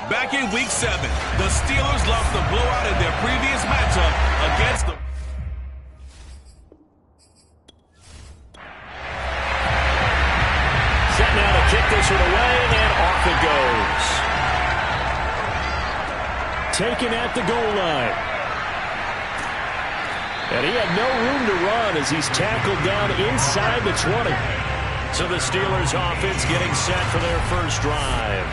Back in Week 7, the Steelers lost the blowout in their previous matchup against the... Set now to kick this one away, and off it goes. Taken at the goal line. And he had no room to run as he's tackled down inside the 20. So the Steelers offense getting set for their first drive.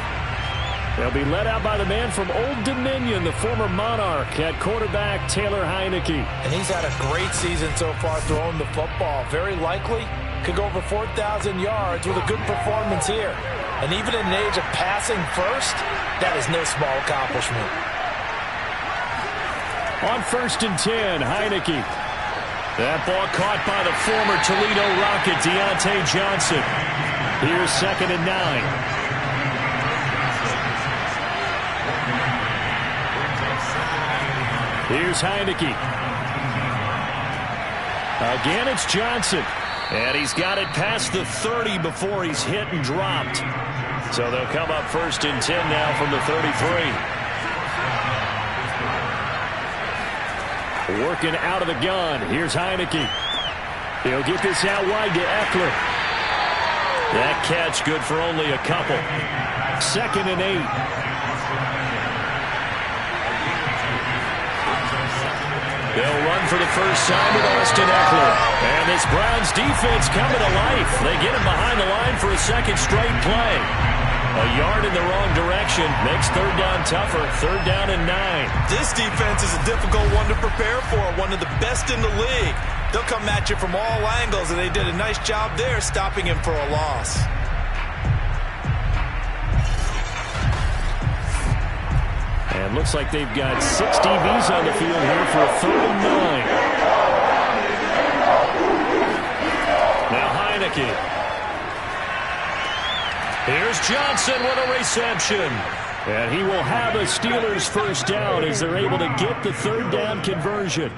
They'll be led out by the man from Old Dominion, the former Monarch, at quarterback Taylor Heineke. And he's had a great season so far throwing the football. Very likely could go over 4,000 yards with a good performance here. And even in an age of passing first, that is no small accomplishment. On 1st and 10, Heineke. That ball caught by the former Toledo Rocket, Deontay Johnson. Here's 2nd and 9. Here's Heineke. Again, it's Johnson. And he's got it past the 30 before he's hit and dropped. So they'll come up 1st and 10 now from the 33. Working out of the gun. Here's Heineke. He'll get this out wide to Eckler. That catch good for only a couple. 2nd and 8. They'll run for the first time with Austin Eckler. And this Browns defense coming to life. They get him behind the line for a second straight play. A yard in the wrong direction makes 3rd down tougher. 3rd down and 9. This defense is a difficult one to prepare for. One of the best in the league. They'll come at you from all angles, and they did a nice job there stopping him for a loss. And looks like they've got 6 DBs on the field here for a 3rd and 9. Now Heineke. Here's Johnson with a reception. And he will have a Steelers first down as they're able to get the 3rd down conversion.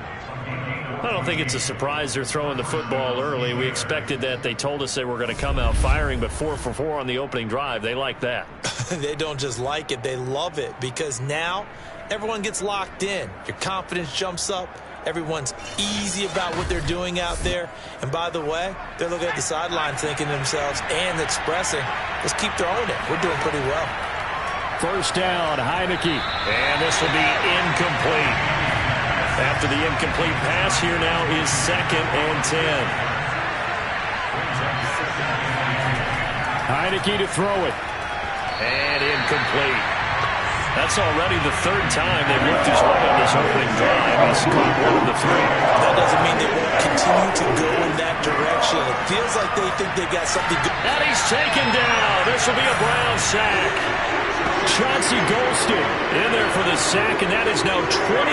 I don't think it's a surprise they're throwing the football early. We expected that. They told us they were going to come out firing, but 4 for 4 on the opening drive. They like that. They don't just like it, they love it, because now everyone gets locked in. Your confidence jumps up. Everyone's easy about what they're doing out there. And by the way, they're looking at the sideline thinking to themselves and expressing, let's keep throwing it. We're doing pretty well. First down, Heineke. And this will be incomplete. After the incomplete pass, here now is 2nd and 10. Heineke to throw it. And incomplete. That's already the 3rd time they've looked his way on this opening drive. He's caught 1 of the 3. That doesn't mean they won't continue to go in that direction. It feels like they think they got something good. And he's taken down. This will be a Brown sack. Chauncey Golston in there for the sack, and that is now 21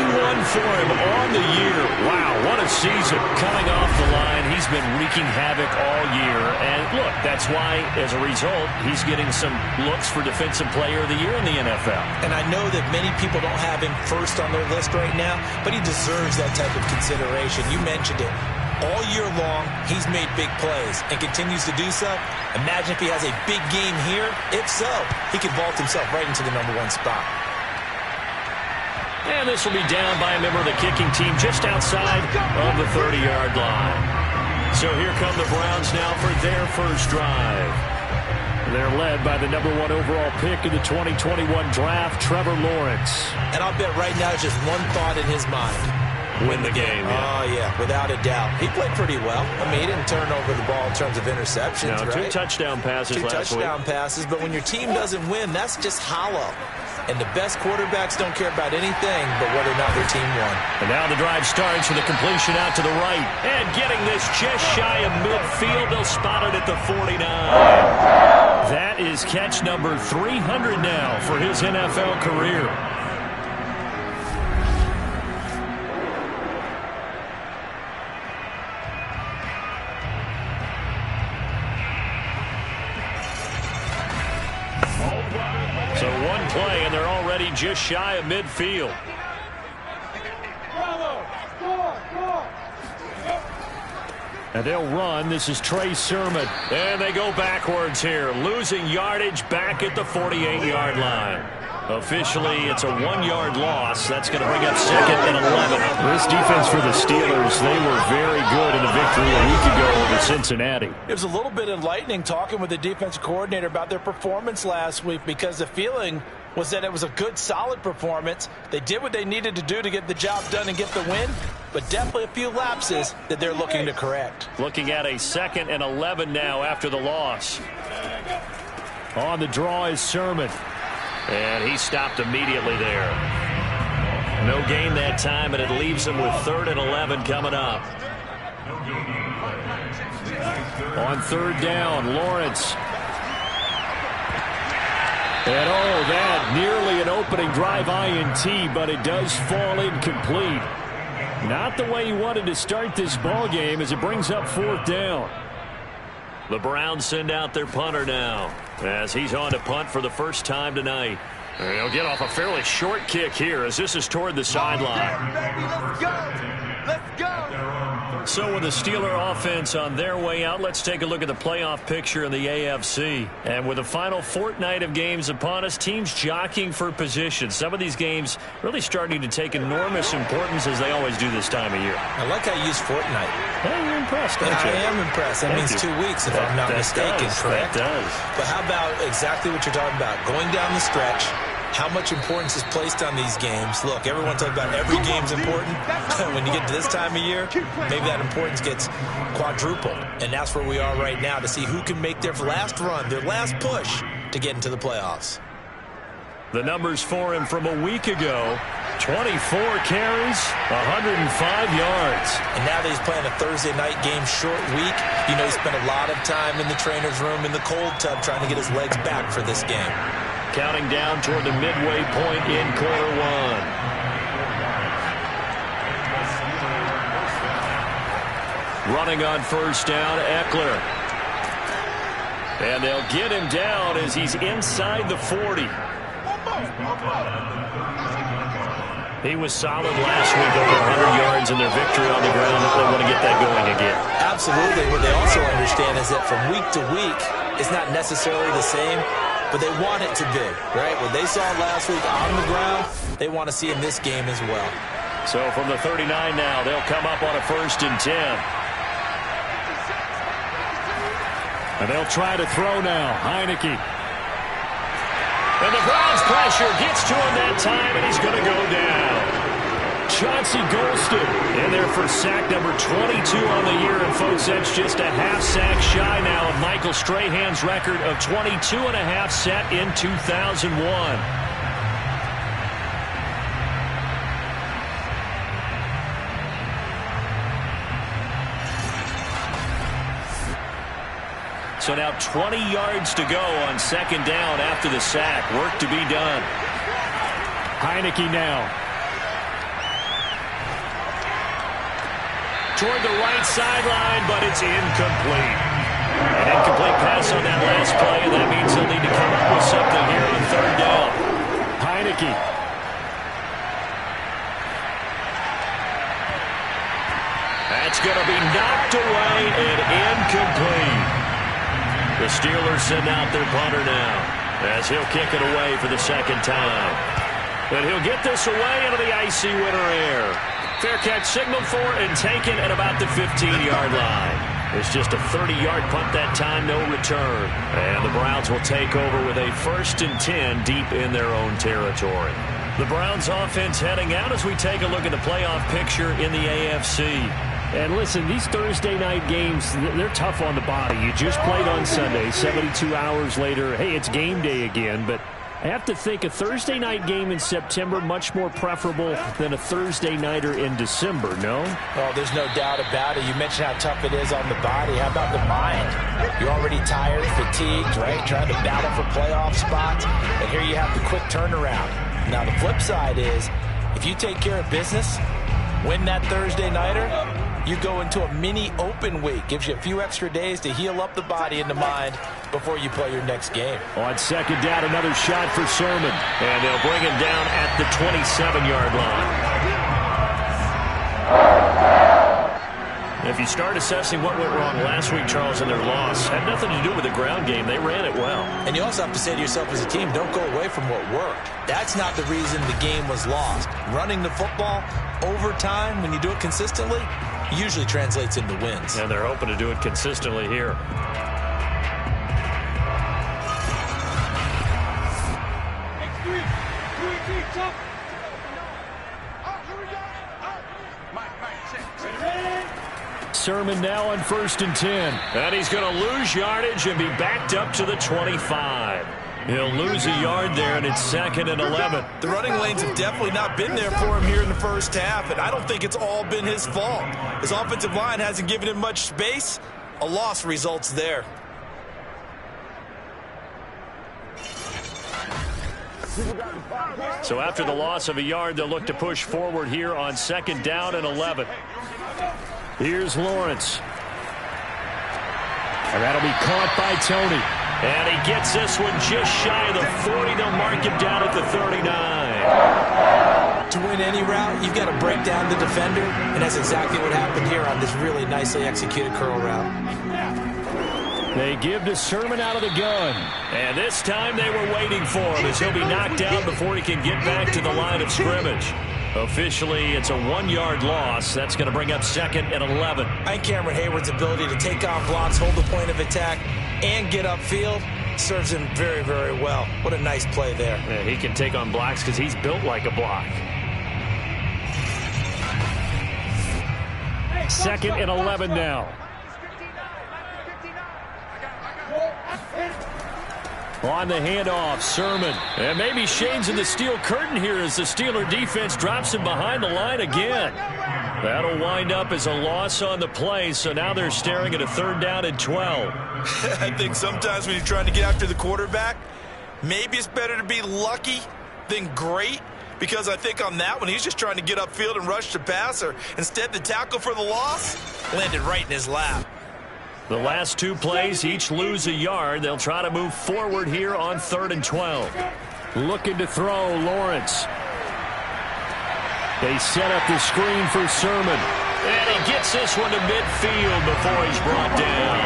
for him on the year. Wow, what a season. Coming off the line, he's been wreaking havoc all year. And look, that's why, as a result, he's getting some looks for Defensive Player of the Year in the NFL. And I know that many people don't have him first on their list right now, but he deserves that type of consideration. You mentioned it. All year long, he's made big plays and continues to do so. Imagine if he has a big game here. If so, he could vault himself right into the #1 spot. And this will be down by a member of the kicking team just outside of the 30-yard line. So here come the Browns now for their first drive. They're led by the #1 overall pick in the 2021 draft, Trevor Lawrence. And I'll bet right now it's just one thought in his mind. Win the game. Oh, yeah, without a doubt. He played pretty well. I mean, he didn't turn over the ball in terms of interceptions, no, right? 2 touchdown passes last week. 2 touchdown passes, but when your team doesn't win, that's just hollow. And the best quarterbacks don't care about anything but whether or not their team won. And now the drive starts with a completion out to the right. And getting this just shy of midfield. They'll spot it at the 49. That is catch number 300 now for his NFL career. So 1 play, and they're already just shy of midfield. And they'll run. This is Trey Sermon. And they go backwards here, losing yardage back at the 48-yard line. Officially, it's a 1-yard loss. That's going to bring up 2nd and 11. This defense for the Steelers, they were very good in a victory a week ago over Cincinnati. It was a little bit enlightening talking with the defensive coordinator about their performance last week, because the feeling was that it was a good, solid performance. They did what they needed to do to get the job done and get the win, but definitely a few lapses that they're looking to correct. Looking at a 2nd and 11 now after the loss. On the draw is Sermon. And he stopped immediately there. No gain that time, and it leaves him with 3rd and 11 coming up. On 3rd down, Lawrence. And that nearly an opening drive INT, but it does fall incomplete. Not the way he wanted to start this ball game as it brings up 4th down. The Browns send out their punter now as he's on to punt for the first time tonight. And he'll get off a fairly short kick here as this is toward the sideline. Let's go! Let's go! So with the Steeler offense on their way out, let's take a look at the playoff picture in the AFC. And with the final fortnight of games upon us, teams jockeying for position. Some of these games really starting to take enormous importance as they always do this time of year. I like how you use fortnight. Hey, you're impressed, aren't you? I am impressed. That means 2 weeks, if I'm not mistaken, correct? That does. But how about exactly what you're talking about? Going down the stretch, how much importance is placed on these games. Look, everyone talks about every game's important. When you get to this time of year, maybe that importance gets quadrupled. And that's where we are right now, to see who can make their last run, their last push to get into the playoffs. The numbers for him from a week ago: 24 carries, 105 yards. And now that he's playing a Thursday night game, short week, you know he spent a lot of time in the trainer's room in the cold tub trying to get his legs back for this game. Counting down toward the midway point in quarter one. Running on 1st down, Eckler. And they'll get him down as he's inside the 40. He was solid last week, over 100 yards in their victory on the ground. They want to get that going again. Absolutely. What they also understand is that from week to week, it's not necessarily the same, but they want it to be, right? What they saw last week on the ground, they want to see in this game as well. So from the 39 now, they'll come up on a 1st and 10. And they'll try to throw now. Heineke. And the Browns pressure gets to him that time, and he's going to go down. Chauncey Golston in there for sack number 22 on the year. And, folks, that's just a half sack shy now of Michael Strahan's record of 22.5 set in 2001. So now 20 yards to go on 2nd down after the sack. Work to be done. Heineke now. Toward the right sideline, but it's incomplete. An incomplete pass on that last play, and that means they'll need to come up with something here on 3rd down. Heineke. That's going to be knocked away and incomplete. The Steelers send out their punter now as he'll kick it away for the 2nd time. And he'll get this away into the icy winter air. Fair catch signaled for and taken at about the 15-yard line. It's just a 30-yard punt that time, no return. And the Browns will take over with a 1st and 10 deep in their own territory. The Browns offense heading out as we take a look at the playoff picture in the AFC. And listen, these Thursday night games, they're tough on the body. You just played on Sunday, 72 hours later. Hey, it's game day again, but I have to think a Thursday night game in September much more preferable than a Thursday nighter in December, no? Oh, there's no doubt about it. You mentioned how tough it is on the body. How about the mind? You're already tired, fatigued, right? Trying to battle for playoff spots. And here you have the quick turnaround. Now, the flip side is, if you take care of business, win that Thursday nighter, you go into a mini open week. Gives you a few extra days to heal up the body and the mind before you play your next game. On 2nd down, another shot for Sermon. And they'll bring him down at the 27-yard line. If you start assessing what went wrong last week, Charles, in their loss, had nothing to do with the ground game. They ran it well. And you also have to say to yourself as a team, don't go away from what worked. That's not the reason the game was lost. Running the football over time, when you do it consistently, usually translates into wins. And they're hoping to do it consistently here. Sermon now on 1st and 10. And he's going to lose yardage and be backed up to the 25. He'll lose a yard there, and it's 2nd and 11. The running lanes have definitely not been there for him here in the first half, and I don't think it's all been his fault. His offensive line hasn't given him much space. A loss results there. So after the loss of a yard, they'll look to push forward here on 2nd down and 11. Here's Lawrence. And that'll be caught by Tony. And he gets this one just shy of the 40. They'll mark him down at the 39. To win any route, you've got to break down the defender, and that's exactly what happened here on this really nicely executed curl route. They give to Sermon out of the gun. And this time they were waiting for him as he'll be knocked down before he can get back to the line of scrimmage. Officially, it's a 1-yard loss. That's going to bring up 2nd and 11. I think Cameron Hayward's ability to take on blocks, hold the point of attack, and get upfield serves him very, very well. What a nice play there. Yeah, he can take on blocks because he's built like a block. 2nd and 11 now. On the handoff, Sermon. And maybe Shane's in the steel curtain here as the Steeler defense drops him behind the line again. That'll wind up as a loss on the play, so now they're staring at a 3rd down and 12. I think sometimes when you're trying to get after the quarterback, maybe it's better to be lucky than great, because I think on that one, he's just trying to get upfield and rush the passer. Instead, the tackle for the loss landed right in his lap. The last 2 plays each lose a yard. They'll try to move forward here on 3rd and 12. Looking to throw, Lawrence. They set up the screen for Sermon. And he gets this one to midfield before he's brought down.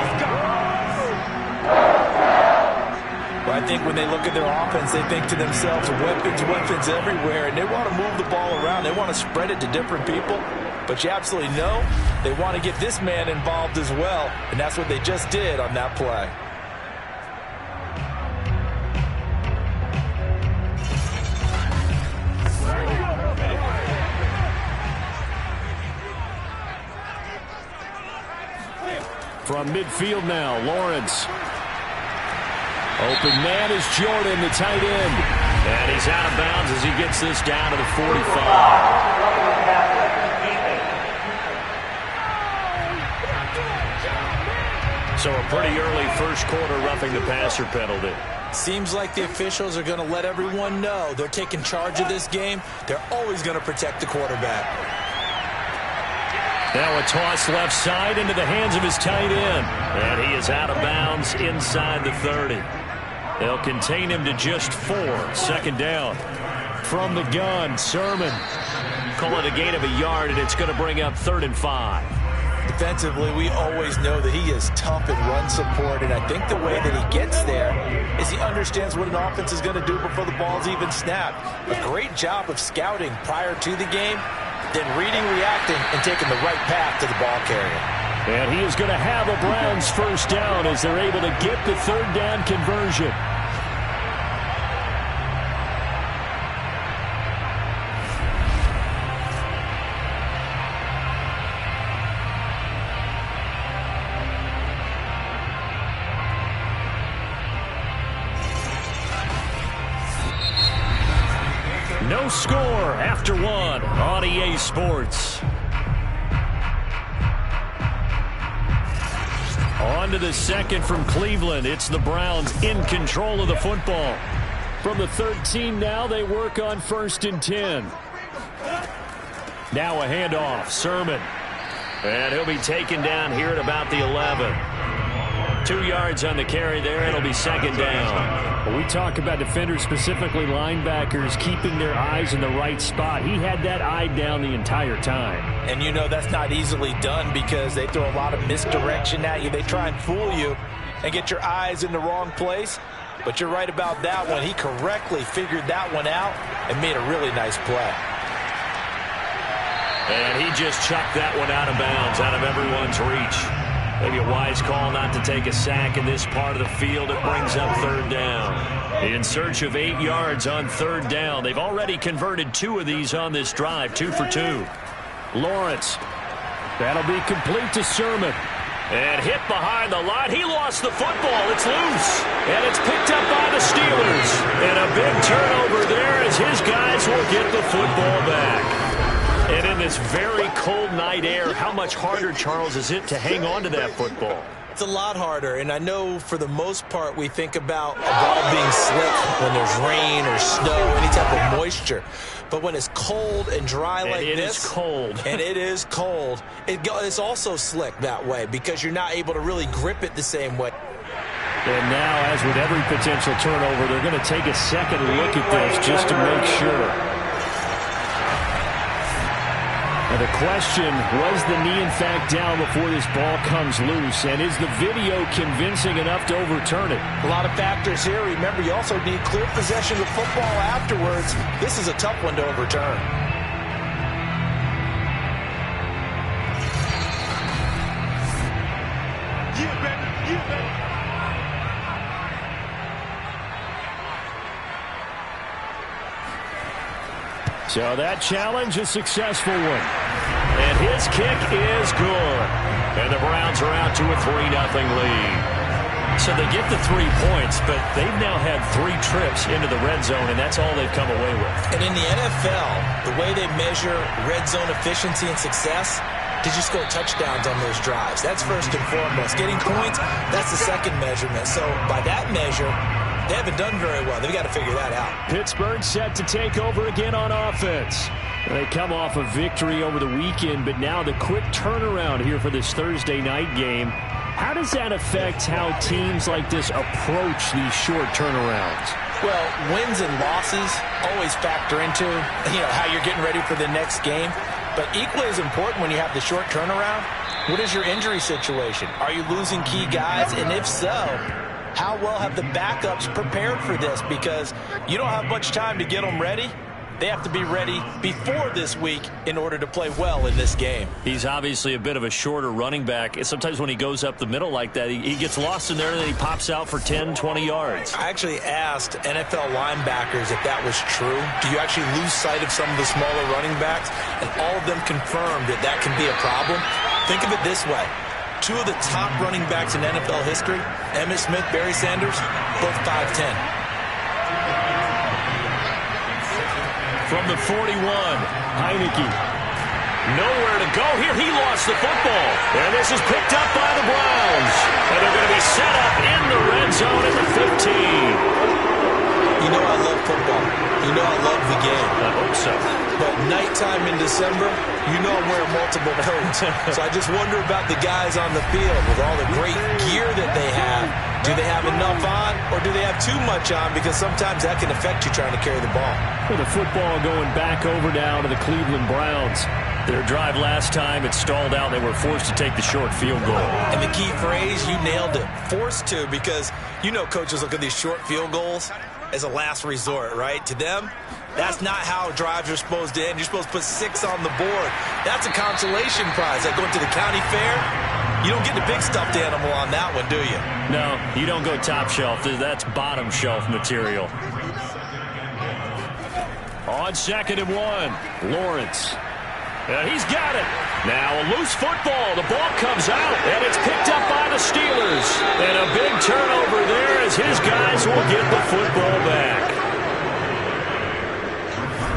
Well, I think when they look at their offense, they think to themselves, weapons everywhere, and they want to move the ball around. They want to spread it to different people. But you absolutely know they want to get this man involved as well, and that's what they just did on that play. From midfield now, Lawrence. Open man is Jordan, the tight end. And he's out of bounds as he gets this down to the 45. So a pretty early first quarter roughing the passer penalty. Seems like the officials are going to let everyone know they're taking charge of this game. They're always going to protect the quarterback. Now a toss left side into the hands of his tight end. And he is out of bounds inside the 30. They'll contain him to just 4. 2nd down. From the gun, Sermon. Call it a gain of a yard, and it's going to bring up 3rd and 5. Defensively, we always know that he is tough in run support, and I think the way that he gets there is he understands what an offense is going to do before the ball's even snapped. A great job of scouting prior to the game, then reading, reacting, and taking the right path to the ball carrier. And he is going to have a Browns 1st down as they're able to get the 3rd down conversion. No score after 1 on EA Sports. On to the 2nd from Cleveland. It's the Browns in control of the football. From the 13 now, they work on 1st and 10. Now a handoff. Sermon. And he'll be taken down here at about the 11. 2 yards on the carry there. It'll be second down. Well, we talk about defenders, specifically linebackers, keeping their eyes in the right spot. He had that eye down the entire time. And you know that's not easily done because they throw a lot of misdirection at you. They try and fool you and get your eyes in the wrong place. But you're right about that one. He correctly figured that one out and made a really nice play. And he just chucked that one out of bounds, out of everyone's reach. Maybe a wise call not to take a sack in this part of the field. It brings up third down. In search of 8 yards on third down. They've already converted 2 of these on this drive, 2 for 2. Lawrence. That'll be complete to Sermon. And hit behind the line. He lost the football. It's loose. And it's picked up by the Steelers. And a big turnover there as his guys will get the football back. And in this very cold night air, how much harder, Charles, is it to hang on to that football? It's a lot harder, and I know for the most part we think about a ball being slick when there's rain or snow, any type of moisture. But when it's cold and dry like this, it is cold. And it is cold, it's also slick that way because you're not able to really grip it the same way. And now, as with every potential turnover, they're going to take a second look at this just to make sure. Now the question, was the knee in fact down before this ball comes loose? And is the video convincing enough to overturn it? A lot of factors here. Remember, you also need clear possession of football afterwards. This is a tough one to overturn. So that challenge, a successful one. And his kick is good. And the Browns are out to a 3-0 lead. So they get the 3 points, but they've now had 3 trips into the red zone, and that's all they've come away with. And in the NFL, the way they measure red zone efficiency and success, did you score touchdowns on those drives? That's first and foremost. Getting points, that's the second measurement. So by that measure, they haven't done very well. They've got to figure that out. Pittsburgh set to take over again on offense. They come off a victory over the weekend, but now the quick turnaround here for this Thursday night game. How does that affect how teams like this approach these short turnarounds? Well, wins and losses always factor into, how you're getting ready for the next game. But equally as important when you have the short turnaround, what is your injury situation? Are you losing key guys? And if so, how well have the backups prepared for this? Because you don't have much time to get them ready. They have to be ready before this week in order to play well in this game. He's obviously a bit of a shorter running back. Sometimes when he goes up the middle like that, he gets lost in there and then he pops out for 10, 20 yards. I actually asked NFL linebackers if that was true. Do you actually lose sight of some of the smaller running backs? And all of them confirmed that that can be a problem. Think of it this way. 2 of the top running backs in NFL history, Emmitt Smith, Barry Sanders, both 5'10". From the 41, Heineke. Nowhere to go here. He lost the football. And this is picked up by the Browns. And they're going to be set up in the red zone at the 15. You know I love football. You know I love the game. I hope so. But nighttime in December, you know I'm wearing multiple coats. So I just wonder about the guys on the field with all the great gear that they have. Do they have enough on or do they have too much on? Because sometimes that can affect you trying to carry the ball. With the football going back over now to the Cleveland Browns. Their drive last time, it stalled out. They were forced to take the short field goal. And the key phrase, you nailed it. Forced to, because coaches look at these short field goals as a last resort, right? To them, that's not how drives are supposed to end. You're supposed to put 6 on the board. That's a consolation prize. Like going to the county fair, you don't get the big stuffed animal on that one, do you? No, you don't go top shelf. That's bottom shelf material. On 2nd and 1, Lawrence. And he's got it. Now a loose football. The ball comes out, and it's picked up by the Steelers. And a big turnover there as his guys will get the football back.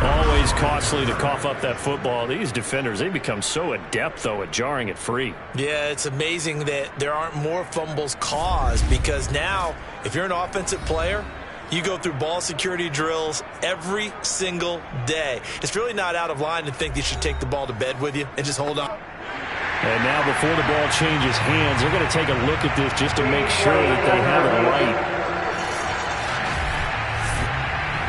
Always costly to cough up that football. These defenders, they become so adept, though, at jarring it free. Yeah, it's amazing that there aren't more fumbles caused because now, if you're an offensive player, you go through ball security drills every single day. It's really not out of line to think you should take the ball to bed with you and just hold on. And now before the ball changes hands, they're going to take a look at this just to make sure that they have it right.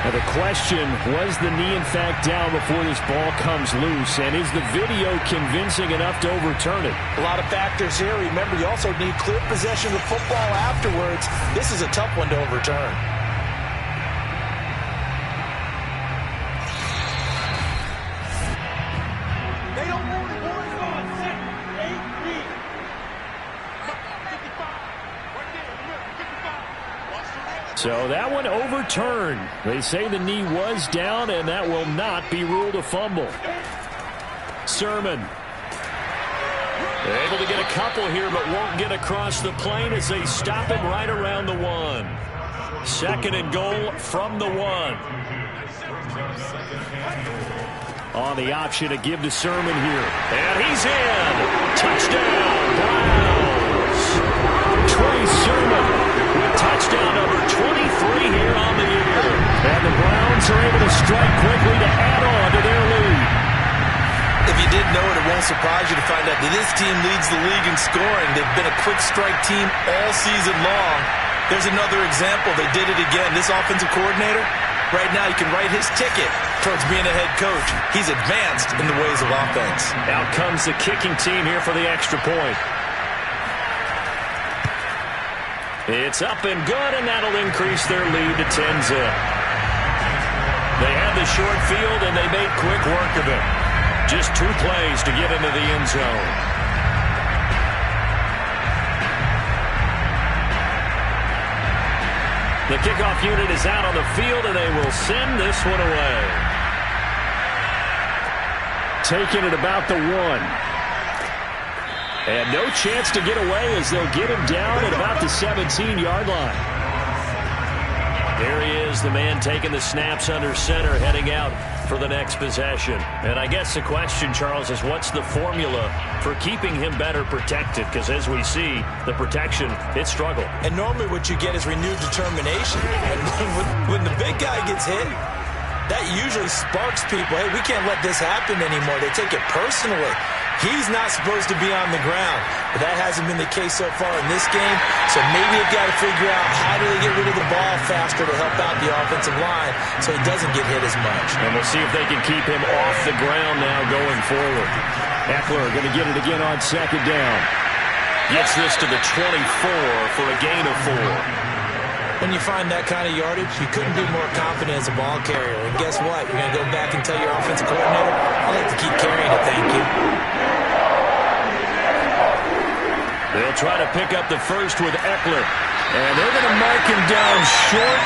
Now the question, was the knee in fact down before this ball comes loose? And is the video convincing enough to overturn it? A lot of factors here. Remember, you also need clear possession of the football afterwards. This is a tough one to overturn. So that one overturned. They say the knee was down, and that will not be ruled a fumble. Sermon. They're able to get a couple here, but won't get across the plane as they stop him right around the 1. 2nd and goal from the 1. On the option to give to Sermon here. And he's in. Touchdown, Browns. Trey Sermon with touchdown number 23 here on the year. And the Browns are able to strike quickly to add on to their lead. If you didn't know it, it won't surprise you to find out that this team leads the league in scoring. They've been a quick strike team all season long. There's another example. They did it again. This offensive coordinator, right now, you can write his ticket towards being a head coach. He's advanced in the ways of offense. Out comes the kicking team here for the extra point. It's up and good, and that'll increase their lead to 10-zip. They had the short field, and they made quick work of it. Just 2 plays to get into the end zone. The kickoff unit is out on the field, and they will send this one away. Taking it about the 1. And no chance to get away as they'll get him down at about the 17-yard line. There he is, the man taking the snaps under center, heading out for the next possession. And I guess the question, Charles, is what's the formula for keeping him better protected? Because as we see, the protection, it struggled. And normally what you get is renewed determination. And when the big guy gets hit, that usually sparks people. Hey, we can't let this happen anymore. They take it personally. He's not supposed to be on the ground, but that hasn't been the case so far in this game. So maybe they've got to figure out how do they get rid of the ball faster to help out the offensive line so he doesn't get hit as much. And we'll see if they can keep him off the ground now going forward. Eckler going to get it again on 2nd down. Gets this to the 24 for a gain of 4. When you find that kind of yardage, you couldn't be more confident as a ball carrier. And guess what? You're going to go back and tell your offensive coordinator, I'd like to keep carrying it, thank you. They'll try to pick up the first with Eckler. And they're going to mark him down short,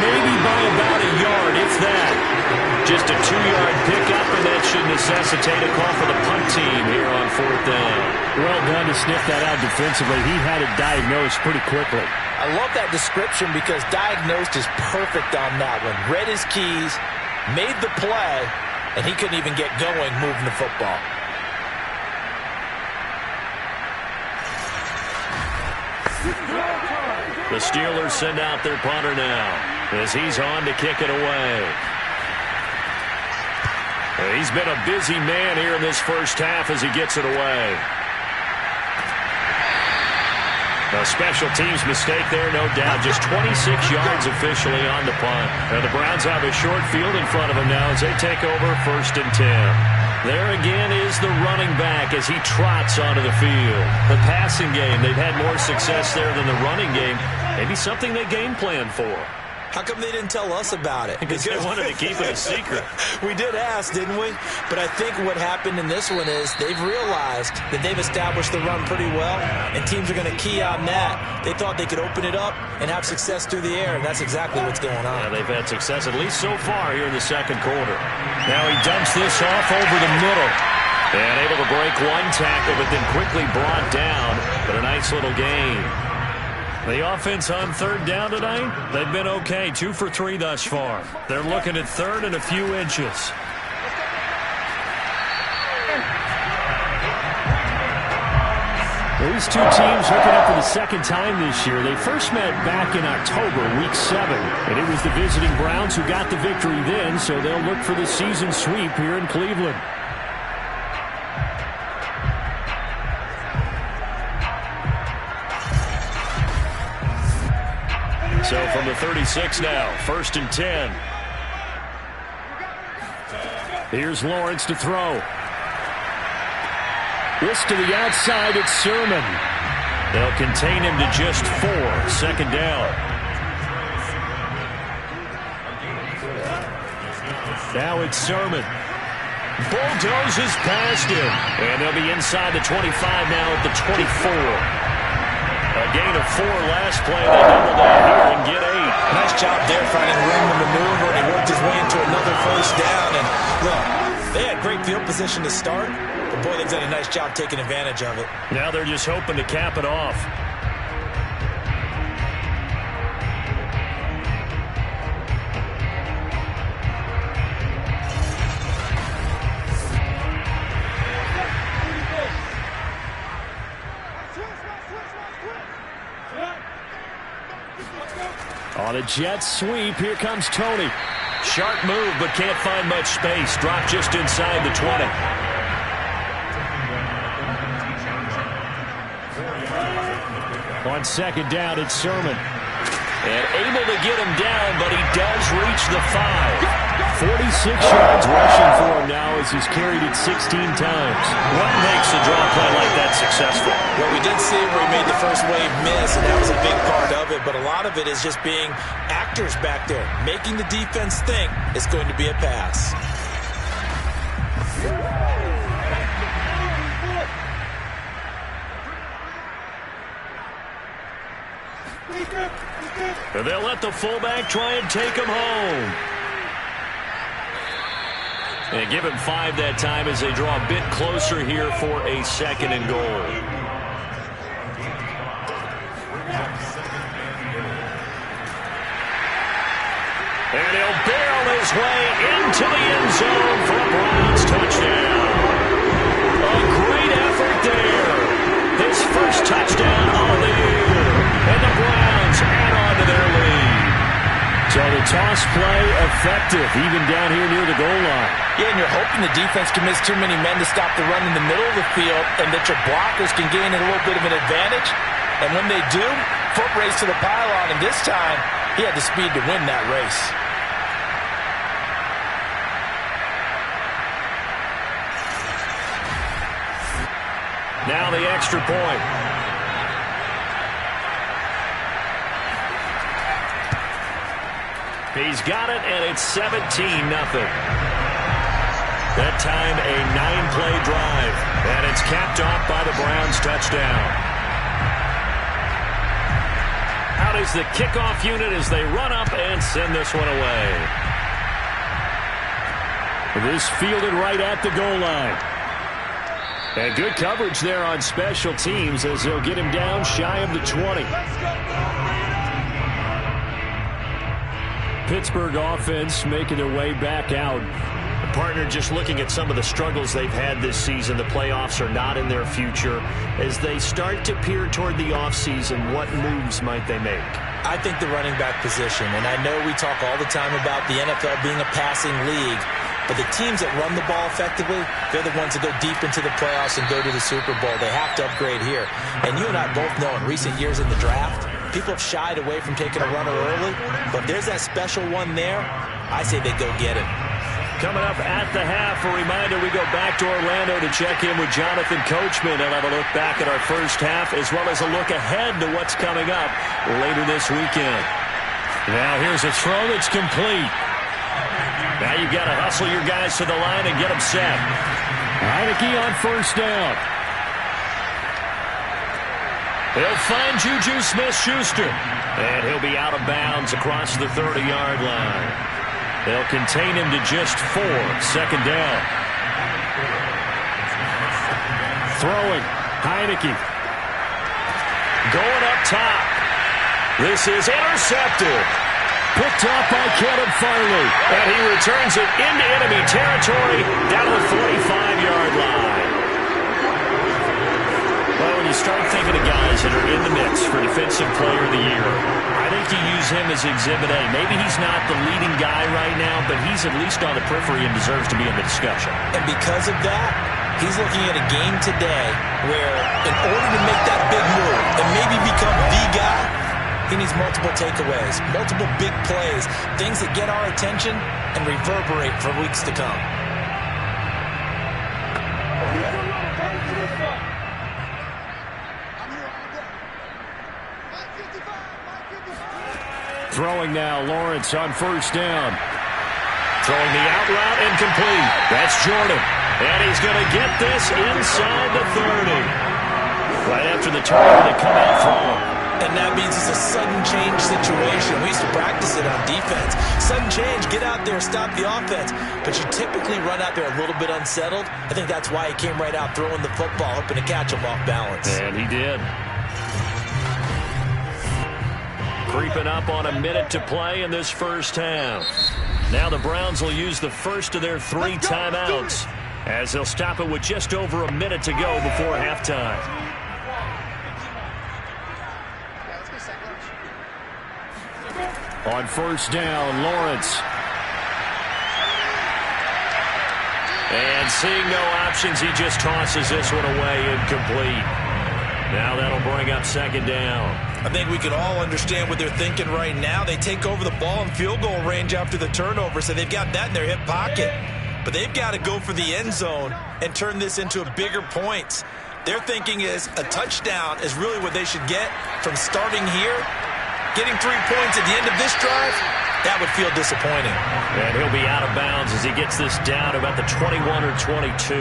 maybe by about a yard, if that. Just a 2-yard pickup, and that should necessitate a call for the punt team here on 4th down. Well done to sniff that out defensively. He had it diagnosed pretty quickly. I love that description because diagnosed is perfect on that one. Read his keys, made the play, and he couldn't even get going moving the football. The Steelers send out their punter now as he's on to kick it away. He's been a busy man here in this first half as he gets it away. A special teams mistake there, no doubt. Just 26 yards officially on the punt. Now the Browns have a short field in front of them now as they take over 1st and 10. There again is the running back as he trots onto the field. The passing game, they've had more success there than the running game. Maybe something they game plan for. How come they didn't tell us about it? Because they wanted to keep it a secret. We did ask, didn't we? But I think what happened in this one is they've realized that they've established the run pretty well, and teams are going to key on that. They thought they could open it up and have success through the air, and that's exactly what's going on. Yeah, they've had success, at least so far, here in the 2nd quarter. Now he dumps this off over the middle. And able to break one tackle, but then quickly brought down. But a nice little gain. The offense on 3rd down tonight, they've been okay. 2 for 3 thus far. They're looking at 3rd and a few inches. These two teams hooking up for the 2nd time this year. They first met back in October, week 7. And it was the visiting Browns who got the victory then, so they'll look for the season sweep here in Cleveland. So from the 36 now, 1st and 10. Here's Lawrence to throw. This to the outside, it's Sermon. They'll contain him to just 4, 2nd down. Now it's Sermon. Bulldozes past him. And they'll be inside the 25 now at the 24. A gain of 4 last play. They double down here and get 8. Nice job there finding room to maneuver, and he worked his way into another first down. And look, they had great field position to start, but boy, they've done a nice job taking advantage of it. Now they're just hoping to cap it off. On a jet sweep, here comes Tony. Sharp move, but can't find much space. Drop just inside the 20. On 2nd down, it's Sermon. And able to get him down, but he does reach the 5. 46 yards rushing for him now as he's carried it 16 times. What makes a draw play like that successful? Well, we did see it where he made the first wave miss, and that was a big part of it. But a lot of it is just being actors back there, making the defense think it's going to be a pass. And they'll let the fullback try and take him home. And give him 5 that time as they draw a bit closer here for a 2nd and goal. And he'll barrel his way into the end zone for a Browns touchdown. A great effort there. His first touchdown of the year. And the Browns add on to their lead. So the toss play effective, even down here near the goal line. Yeah, and you're hoping the defense commits too many men to stop the run in the middle of the field and that your blockers can gain a little bit of an advantage. And when they do, foot race to the pylon, and this time he had the speed to win that race. Now the extra point. He's got it, and it's 17-0. That time a 9-play drive, and it's capped off by the Browns touchdown. Out is the kickoff unit as they run up and send this one away. This fielded right at the goal line. And good coverage there on special teams as they'll get him down shy of the 20. Pittsburgh offense making their way back out. The partner just looking at some of the struggles they've had this season. The playoffs are not in their future. As they start to peer toward the offseason, what moves might they make? I think the running back position, and I know we talk all the time about the NFL being a passing league, but the teams that run the ball effectively, they're the ones that go deep into the playoffs and go to the Super Bowl. They have to upgrade here. And you and I both know in recent years in the draft, people have shied away from taking a runner early, but if there's that special one there, I say they go get it. Coming up at the half, a reminder, we go back to Orlando to check in with Jonathan Coachman and have a look back at our first half as well as a look ahead to what's coming up later this weekend. Now here's a throw that's complete. Now you've got to hustle your guys to the line and get them set. Heineke on first down. He'll find Juju Smith-Schuster. And he'll be out of bounds across the 30-yard line. They'll contain him to just 4, 2nd down. Throwing, Heineke. Going up top. This is intercepted. Picked off by Caleb Farley. And he returns it into enemy territory down to the 45-yard line. Well, when you start thinking of guys that are in the mix for Defensive Player of the Year, I think you use him as Exhibit A. Maybe he's not the leading guy right now, but he's at least on the periphery and deserves to be in the discussion. And because of that, he's looking at a game today where in order to make that big move and maybe become the guy, He needs multiple takeaways, multiple big plays, things that get our attention and reverberate for weeks to come. Throwing now, Lawrence on first down. Throwing the out route and complete. That's Jordan. And he's going to get this inside the 30. Right after the turnover, they come out throwing. And that means it's a sudden change situation. We used to practice it on defense. Sudden change, get out there, stop the offense. But you typically run out there a little bit unsettled. I think that's why he came right out throwing the football, hoping to catch him off balance. And he did. Creeping up on a minute to play in this first half. Now the Browns will use the first of their 3 timeouts as they'll stop it with just over a minute to go before halftime. On first down, Lawrence. And seeing no options, he just tosses this one away incomplete. Now that'll bring up second down. I think we can all understand what they're thinking right now. They take over the ball in field goal range after the turnover, so they've got that in their hip pocket. But they've got to go for the end zone and turn this into a bigger points. Their thinking is a touchdown is really what they should get from starting here. Getting 3 points at the end of this drive, that would feel disappointing. And he'll be out of bounds as he gets this down about the 21 or 22.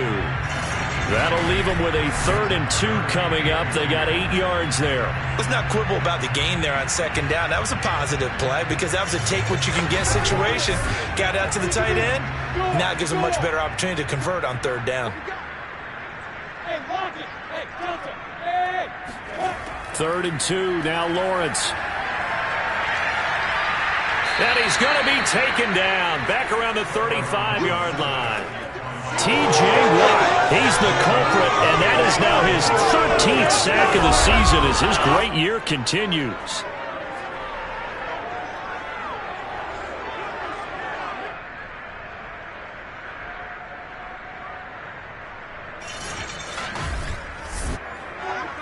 That'll leave them with a 3rd and 2 coming up. They got 8 yards there. Let's not quibble about the gain there on second down. That was a positive play because that was a take-what-you-can-get situation. Got out to the tight end. Now it gives them a much better opportunity to convert on 3rd down. 3rd and 2, now Lawrence. And he's going to be taken down back around the 35-yard line. T.J. Watt, he's the culprit, and that is now his 13th sack of the season as his great year continues.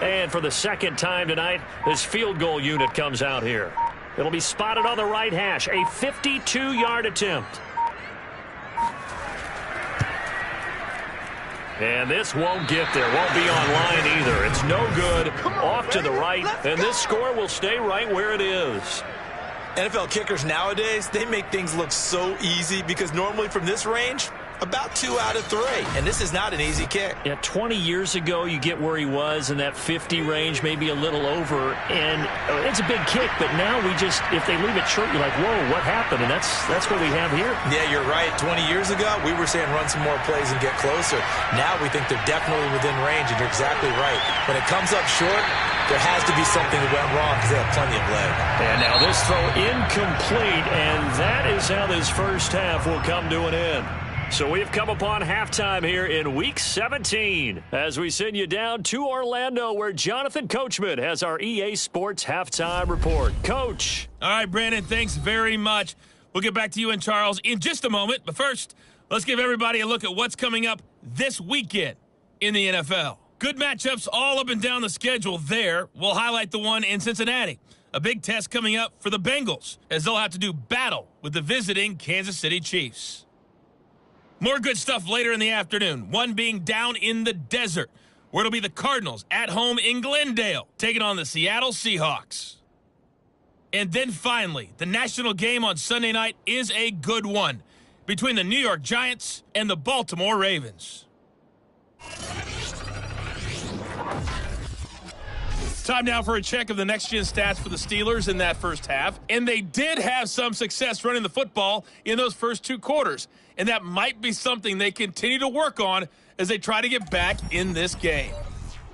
And for the second time tonight, his field goal unit comes out here. It'll be spotted on the right hash, a 52-yard attempt. And this won't get there, won't be online either. It's no good, off to the right, and this score will stay right where it is. NFL kickers nowadays, they make things look so easy because normally from this range, about 2 out of 3. And this is not an easy kick. Yeah, 20 years ago, you get where he was in that 50 range, maybe a little over. And it's a big kick, but now we just, if they leave it short, you're like, whoa, what happened? And that's what we have here. Yeah, you're right. 20 years ago, we were saying run some more plays and get closer. Now we think they're definitely within range, and you're exactly right. When it comes up short, there has to be something that went wrong because they have plenty of leg. And now this throw incomplete, and that is how this first half will come to an end. So we've come upon halftime here in Week 17 as we send you down to Orlando where Jonathan Coachman has our EA Sports Halftime Report. Coach. All right, Brandon, thanks very much. We'll get back to you and Charles in just a moment. But first, let's give everybody a look at what's coming up this weekend in the NFL. Good matchups all up and down the schedule there. We'll highlight the one in Cincinnati. A big test coming up for the Bengals as they'll have to do battle with the visiting Kansas City Chiefs. More good stuff later in the afternoon, one being down in the desert, where it'll be the Cardinals at home in Glendale, taking on the Seattle Seahawks. And then finally, the national game on Sunday night is a good one, between the New York Giants and the Baltimore Ravens. Time now for a check of the next-gen stats for the Steelers in that first half. And they did have some success running the football in those first 2 quarters. And that might be something they continue to work on as they try to get back in this game.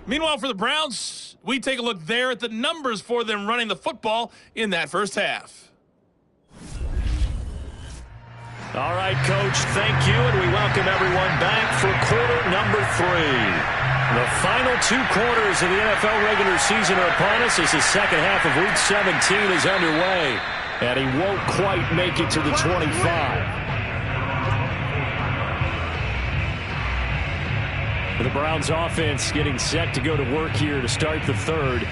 Meanwhile, for the Browns, we take a look there at the numbers for them running the football in that first half. All right, Coach, thank you, and we welcome everyone back for quarter number 3. The final 2 quarters of the NFL regular season are upon us as the second half of Week 17 is underway. And he won't quite make it to the 25. The Browns offense getting set to go to work here to start the third.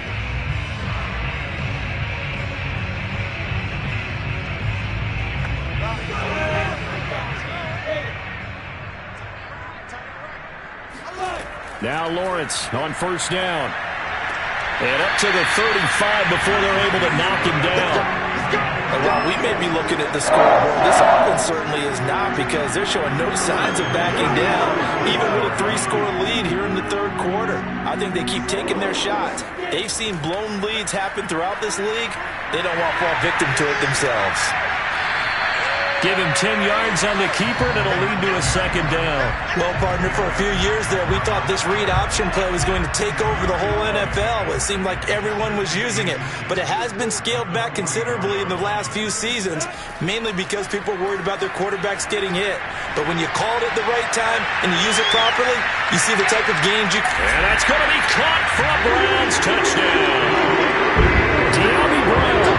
Now Lawrence on first down. And up to the 35 before they're able to knock him down. And while we may be looking at the scoreboard, this offense certainly is not, because they're showing no signs of backing down, even with a 3-score lead here in the third quarter. I think they keep taking their shots. They've seen blown leads happen throughout this league. They don't want to fall victim to it themselves. Give him 10 yards on the keeper, and it'll lead to a second down. Well, partner, for a few years there, we thought this read option play was going to take over the whole NFL. It seemed like everyone was using it, but it has been scaled back considerably in the last few seasons, mainly because people are worried about their quarterbacks getting hit. But when you call it at the right time and you use it properly, you see the type of gains you... And that's going to be caught for a Browns touchdown. De'Ami Brown,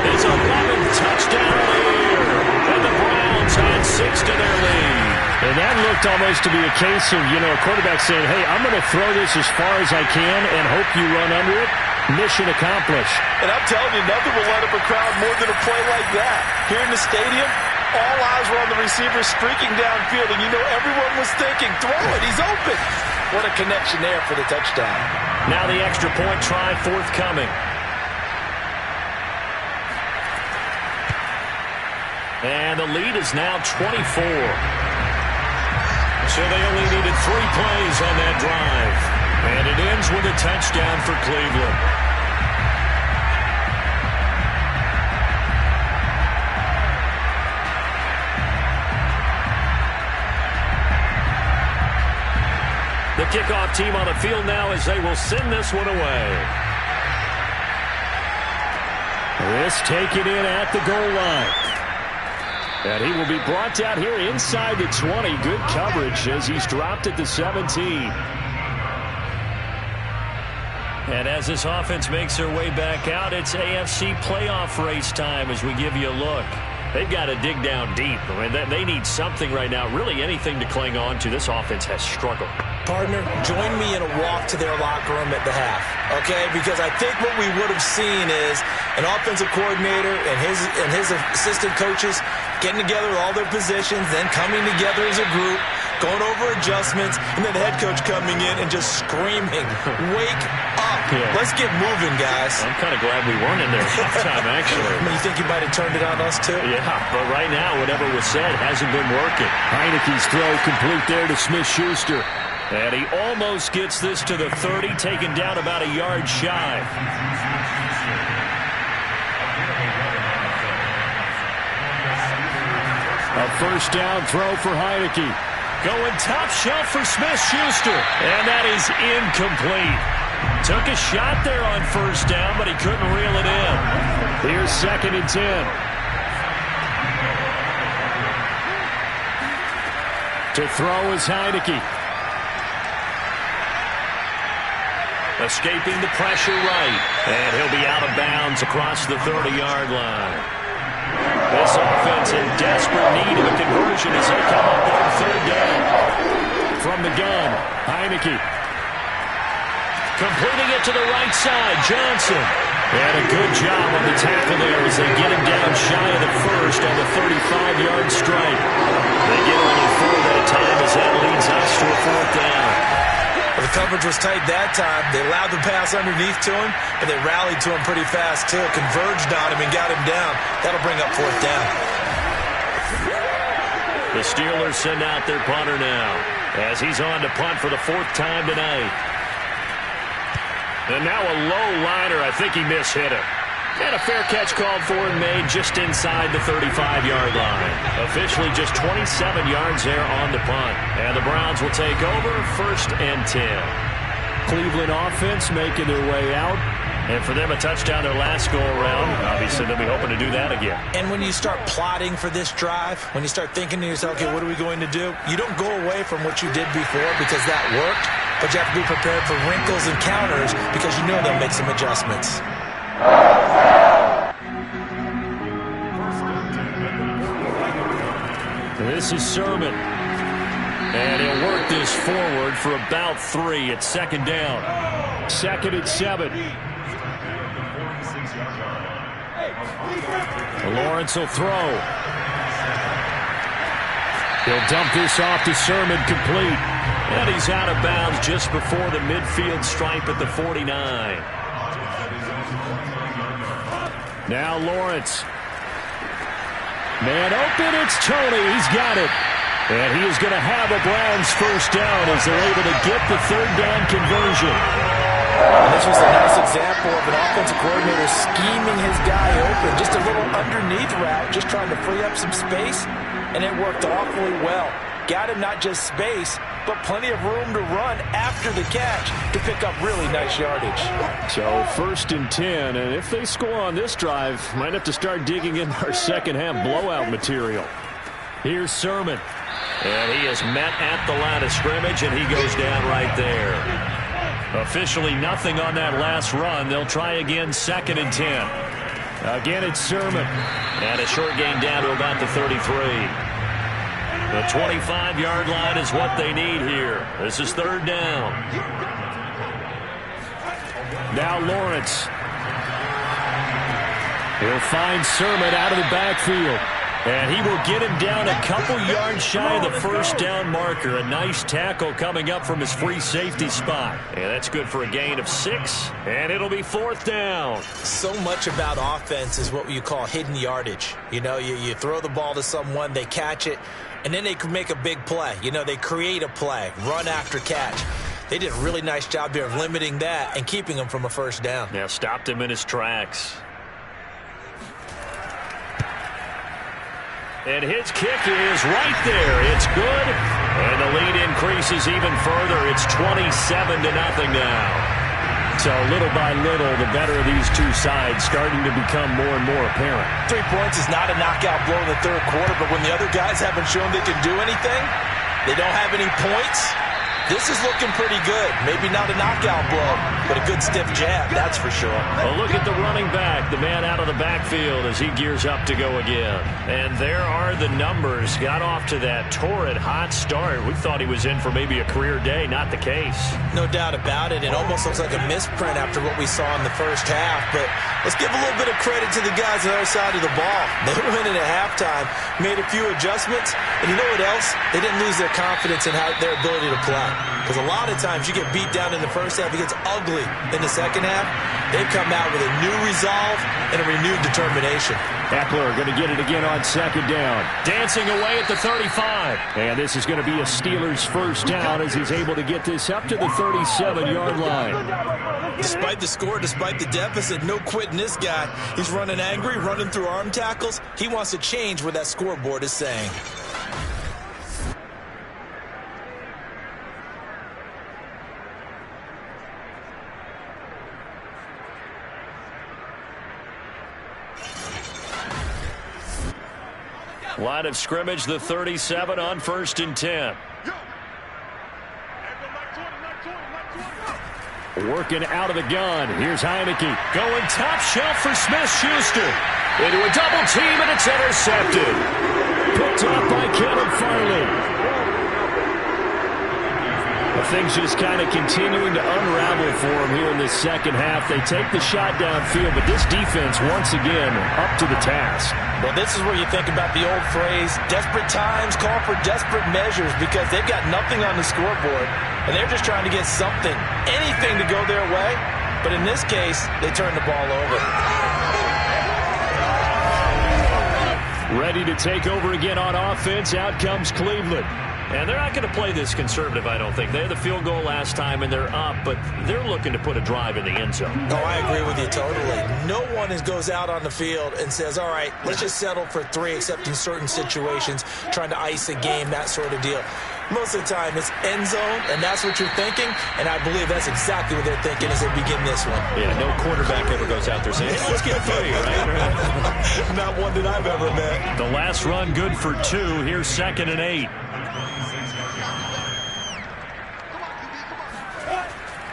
his 11th touchdown of the year. And the Browns add 6 to their lead. And that looked almost to be a case of, a quarterback saying, hey, I'm going to throw this as far as I can and hope you run under it. Mission accomplished. And I'm telling you, nothing will light up a crowd more than a play like that. Here in the stadium, all eyes were on the receiver streaking downfield, and everyone was thinking, throw it, he's open. What a connection there for the touchdown. Now the extra point try forthcoming. And the lead is now 24. So they only needed 3 plays on that drive. And it ends with a touchdown for Cleveland. The kickoff team on the field now as they will send this one away. This taken in at the goal line. And he will be brought down here inside the 20. Good coverage as he's dropped at the 17. And as this offense makes their way back out, it's AFC playoff race time as we give you a look. They've got to dig down deep. I mean, they need something right now, really anything to cling on to. This offense has struggled. Partner, join me in a walk to their locker room at the half, okay? Because I think what we would have seen is an offensive coordinator and his assistant coaches getting together with all their positions, then coming together as a group, going over adjustments, and then the head coach coming in and just screaming, wake up. Yeah. Let's get moving, guys. I'm kind of glad we weren't in there halftime, actually. You think you might have turned it on us, too? Yeah, but right now, whatever was said hasn't been working. Heineke's throw complete there to Smith-Schuster. And he almost gets this to the 30, taken down about a yard shy. A first down throw for Heineke. Going top shelf for Smith-Schuster. And that is incomplete. Took a shot there on first down, but he couldn't reel it in. Here's 2nd and 10. To throw is Heineke. Escaping the pressure right. And he'll be out of bounds across the 30-yard line. This offense in desperate need of a conversion as they come up on 3rd down. From the gun, Heineke. Completing it to the right side, Johnson. And a good job on the tackle there as they get him down shy of the first on the 35-yard strike. They get only 4 that time as that leads us to a 4th down. The coverage was tight that time. They allowed the pass underneath to him, but they rallied to him pretty fast, too. Converged on him and got him down. That'll bring up 4th down. The Steelers send out their punter now as he's on to punt for the 4th time tonight. And now a low liner. I think he mishit it. And a fair catch called for and made just inside the 35-yard line. Officially just 27 yards there on the punt. And the Browns will take over 1st and 10. Cleveland offense making their way out. And for them, a touchdown their last go-around. Obviously, they'll be hoping to do that again. And when you start plotting for this drive, when you start thinking to yourself, okay, what are we going to do? You don't go away from what you did before because that worked, but you have to be prepared for wrinkles and counters because you know they'll make some adjustments. This is Sermon. And he'll work this forward for about 3 at 2nd down. 2nd and 7. Lawrence will throw. He'll dump this off to Sermon, complete. And he's out of bounds just before the midfield stripe at the 49. Now Lawrence. Man open, it's Toney. He's got it. And he is going to have a Browns first down as they're able to get the third down conversion. And this was a nice example of an offensive coordinator scheming his guy open. Just a little underneath route, just trying to free up some space, and it worked awfully well. Got him not just space, but plenty of room to run after the catch to pick up really nice yardage. So 1st and 10, and if they score on this drive, might have to start digging in our second half blowout material. Here's Sermon. And he is met at the line of scrimmage, and he goes down right there. Officially nothing on that last run. They'll try again 2nd and 10. Again, it's Sermon. And a short gain down to about the 33. The 25-yard line is what they need here. This is 3rd down. Now Lawrence. He'll find Sermon out of the backfield. And he will get him down a couple yards shy of the first down marker. A nice tackle coming up from his free safety spot. And that's good for a gain of 6. And it'll be 4th down. So much about offense is what you call hidden yardage. You know, you throw the ball to someone, they catch it, and then they can make a big play. You know, they create a play, run after catch. They did a really nice job there of limiting that and keeping him from a first down. Now stopped him in his tracks. And his kick is right there. It's good. And the lead increases even further. It's 27-0 now. So little by little, the better of these two sides starting to become more and more apparent. 3 points is not a knockout blow in the third quarter, but when the other guys haven't shown they can do anything, they don't have any points, this is looking pretty good. Maybe not a knockout blow, but a good stiff jab, that's for sure. Well, look at the running back, the man out of the backfield as he gears up to go again. And there are the numbers. Got off to that torrid hot start. We thought he was in for maybe a career day. Not the case. No doubt about it. It almost looks like a misprint after what we saw in the first half. But let's give a little bit of credit to the guys on the other side of the ball. They went in at halftime, made a few adjustments, and you know what else? They didn't lose their confidence in their ability to play. Because a lot of times you get beat down in the first half, it gets ugly in the second half. They come out with a new resolve and a renewed determination. Eckler going to get it again on 2nd down. Dancing away at the 35. And this is going to be a Steelers first down as he's able to get this up to the 37-yard line. Despite the score, despite the deficit, no quitting this guy. He's running angry, running through arm tackles. He wants to change what that scoreboard is saying. Line of scrimmage, the 37 on 1st and 10. Working out of the gun. Here's Heineke. Going top shelf for Smith-Schuster. Into a double team, and it's intercepted. Picked up by Caleb Farley. Things just kind of continuing to unravel for him here in this second half. They take the shot downfield, but this defense, once again, up to the task. Well, this is where you think about the old phrase, desperate times call for desperate measures, because they've got nothing on the scoreboard, and they're just trying to get something, anything to go their way. But in this case, they turn the ball over. Ready to take over again on offense. Out comes Cleveland. And they're not going to play this conservative, I don't think. They had the field goal last time, and they're up, but they're looking to put a drive in the end zone. Oh, I agree with you totally. No one goes out on the field and says, all right, let's just settle for 3, except in certain situations, trying to ice a game, that sort of deal. Most of the time, it's end zone, and that's what you're thinking, and I believe that's exactly what they're thinking as they begin this one. Yeah, no quarterback ever goes out there saying, hey, let's get 3, right? Not one that I've ever met. The last run good for 2. Here's 2nd and 8.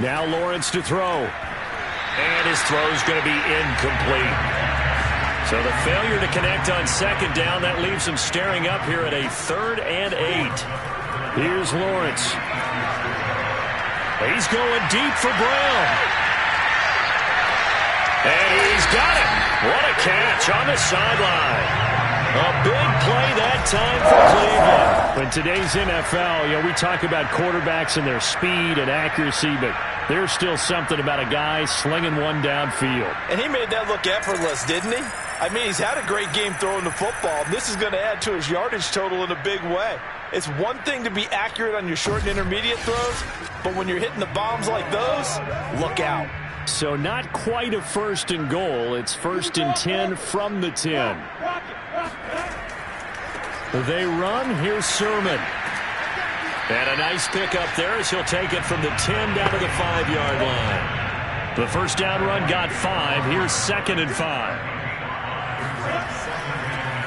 Now Lawrence to throw. And his throw's going to be incomplete. So the failure to connect on 2nd down, that leaves him staring up here at a 3rd and 8. Here's Lawrence. He's going deep for Brown. And he's got it. What a catch on the sideline. A big play that time for Cleveland. In today's NFL, we talk about quarterbacks and their speed and accuracy, but there's still something about a guy slinging one downfield. And he made that look effortless, didn't he? I mean, he's had a great game throwing the football. This is going to add to his yardage total in a big way. It's one thing to be accurate on your short and intermediate throws, but when you're hitting the bombs like those, look out. So not quite a first and goal. It's 1st and 10 from the 10. They run. Here's Sermon. And a nice pickup there as he'll take it from the 10 down to the 5-yard line. The first down run got 5. Here's 2nd and 5.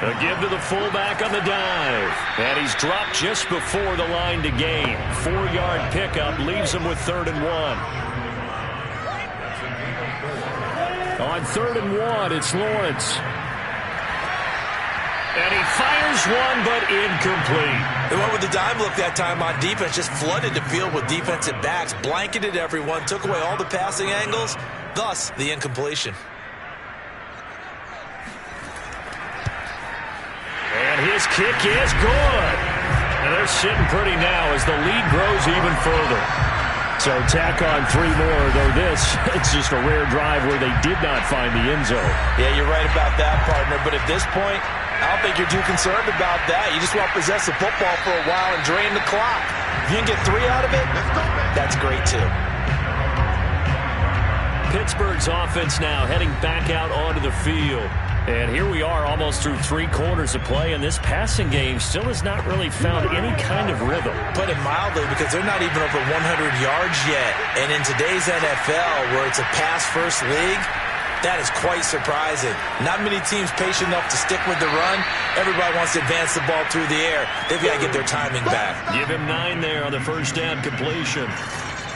A give to the fullback on the dive. And he's dropped just before the line to gain. 4-yard pickup leaves him with 3rd and 1. On 3rd and 1, it's Lawrence. And he fires one, but incomplete. They went with the dime look that time on defense, just flooded the field with defensive backs, blanketed everyone, took away all the passing angles, thus the incompletion. And his kick is good. And they're sitting pretty now as the lead grows even further. So tack on 3 more, though it's just a rare drive where they did not find the end zone. Yeah, you're right about that, partner. But at this point, I don't think you're too concerned about that. You just want to possess the football for a while and drain the clock. If you can get 3 out of it, that's great too. Pittsburgh's offense now heading back out onto the field. And here we are almost through 3 quarters of play, and this passing game still has not really found any kind of rhythm. Put it mildly, because they're not even over 100 yards yet. And in today's NFL, where it's a pass-first league, that is quite surprising. Not many teams patient enough to stick with the run. Everybody wants to advance the ball through the air. They've got to get their timing back. Give him 9 there on the first down completion.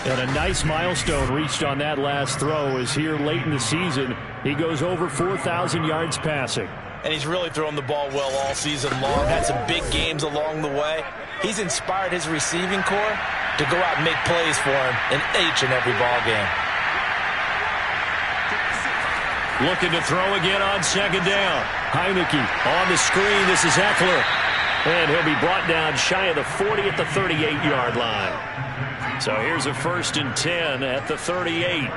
And a nice milestone reached on that last throw as here late in the season, he goes over 4,000 yards passing. And he's really thrown the ball well all season long. Had some big games along the way. He's inspired his receiving corps to go out and make plays for him in each and every ball game. Looking to throw again on 2nd down. Heineke on the screen. This is Eckler. And he'll be brought down shy of the 40 at the 38-yard line. So here's a 1st and 10 at the 38.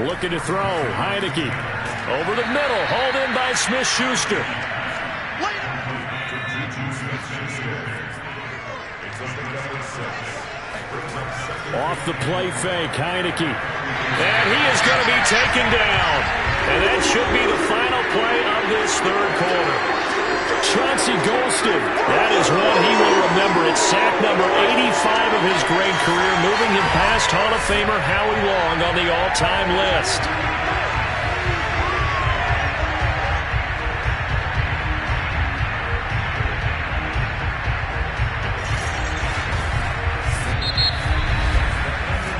Looking to throw. Heineke over the middle. Hauled in by Smith-Schuster. Off the play fake. Heineke. And he is going to be taken down. And that should be the final play of this 3rd quarter. Chauncey Golston. That is one he will remember. It's sack number 85 of his great career, moving him past Hall of Famer Howie Long on the all-time list.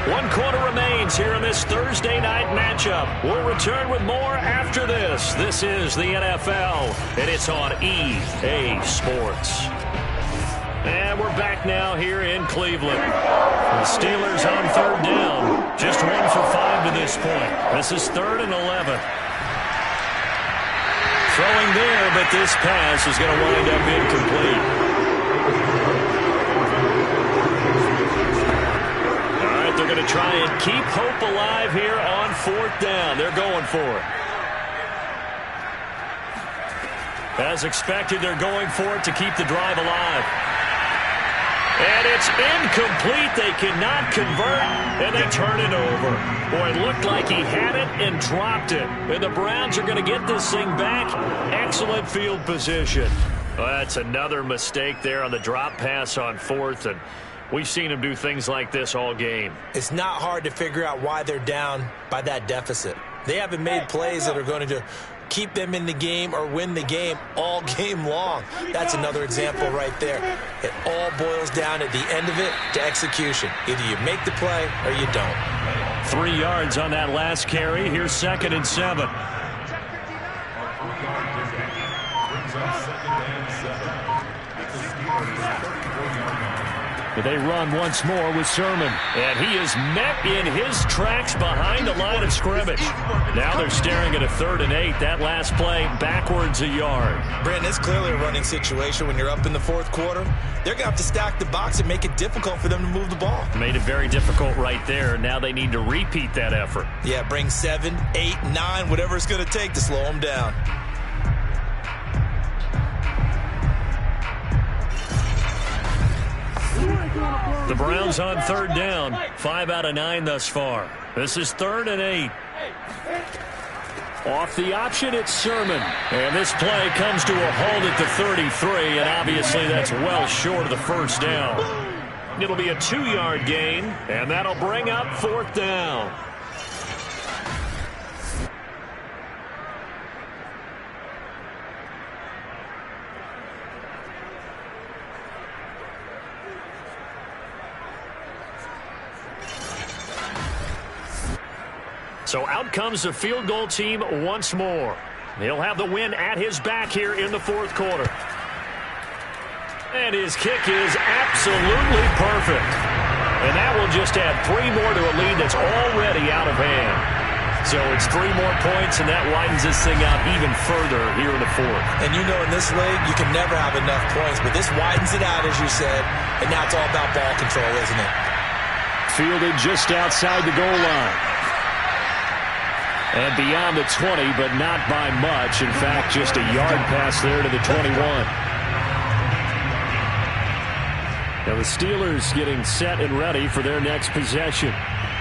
One quarter remains here in this Thursday night matchup. We'll return with more after this. This is the NFL, and it's on EA Sports. And we're back now here in Cleveland. The Steelers on 3rd down. Just 1 for 5 to this point. This is 3rd and 11. Throwing there, but this pass is going to wind up incomplete. They're going to try and keep hope alive here on 4th down. They're going for it. As expected, they're going for it to keep the drive alive. And it's incomplete. They cannot convert, and they turn it over. Boy, it looked like he had it and dropped it. And the Browns are going to get this thing back. Excellent field position. Well, that's another mistake there on the drop pass on 4th, and we've seen him do things like this all game. It's not hard to figure out why they're down by that deficit. They haven't made plays that are going to keep them in the game or win the game all game long. That's another example right there. It all boils down at the end of it to execution. Either you make the play or you don't. 3 yards on that last carry. Here's 2nd and 7. They run once more with Sermon. And he is met in his tracks behind the line of scrimmage. Now they're staring at a 3rd and 8. That last play backwards a yard. Brandon, it's clearly a running situation when you're up in the 4th quarter. They're going to have to stack the box and make it difficult for them to move the ball. Made it very difficult right there. Now they need to repeat that effort. Yeah, bring 7, 8, 9, whatever it's going to take to slow them down. The Browns on 3rd down. 5 out of 9 thus far. This is 3rd and 8. Off the option, it's Sermon. And this play comes to a halt at the 33, and obviously that's well short of the 1st down. It'll be a 2-yard gain, and that'll bring up 4th down. So out comes the field goal team once more. He'll have the win at his back here in the 4th quarter. And his kick is absolutely perfect. And that will just add 3 more to a lead that's already out of hand. So it's 3 more points, and that widens this thing out even further here in the 4th. And you know in this league, you can never have enough points, but this widens it out, as you said, and now it's all about ball control, isn't it? Fielded just outside the goal line. And beyond the 20, but not by much. In fact, just a yard pass there to the 21. Now the Steelers getting set and ready for their next possession.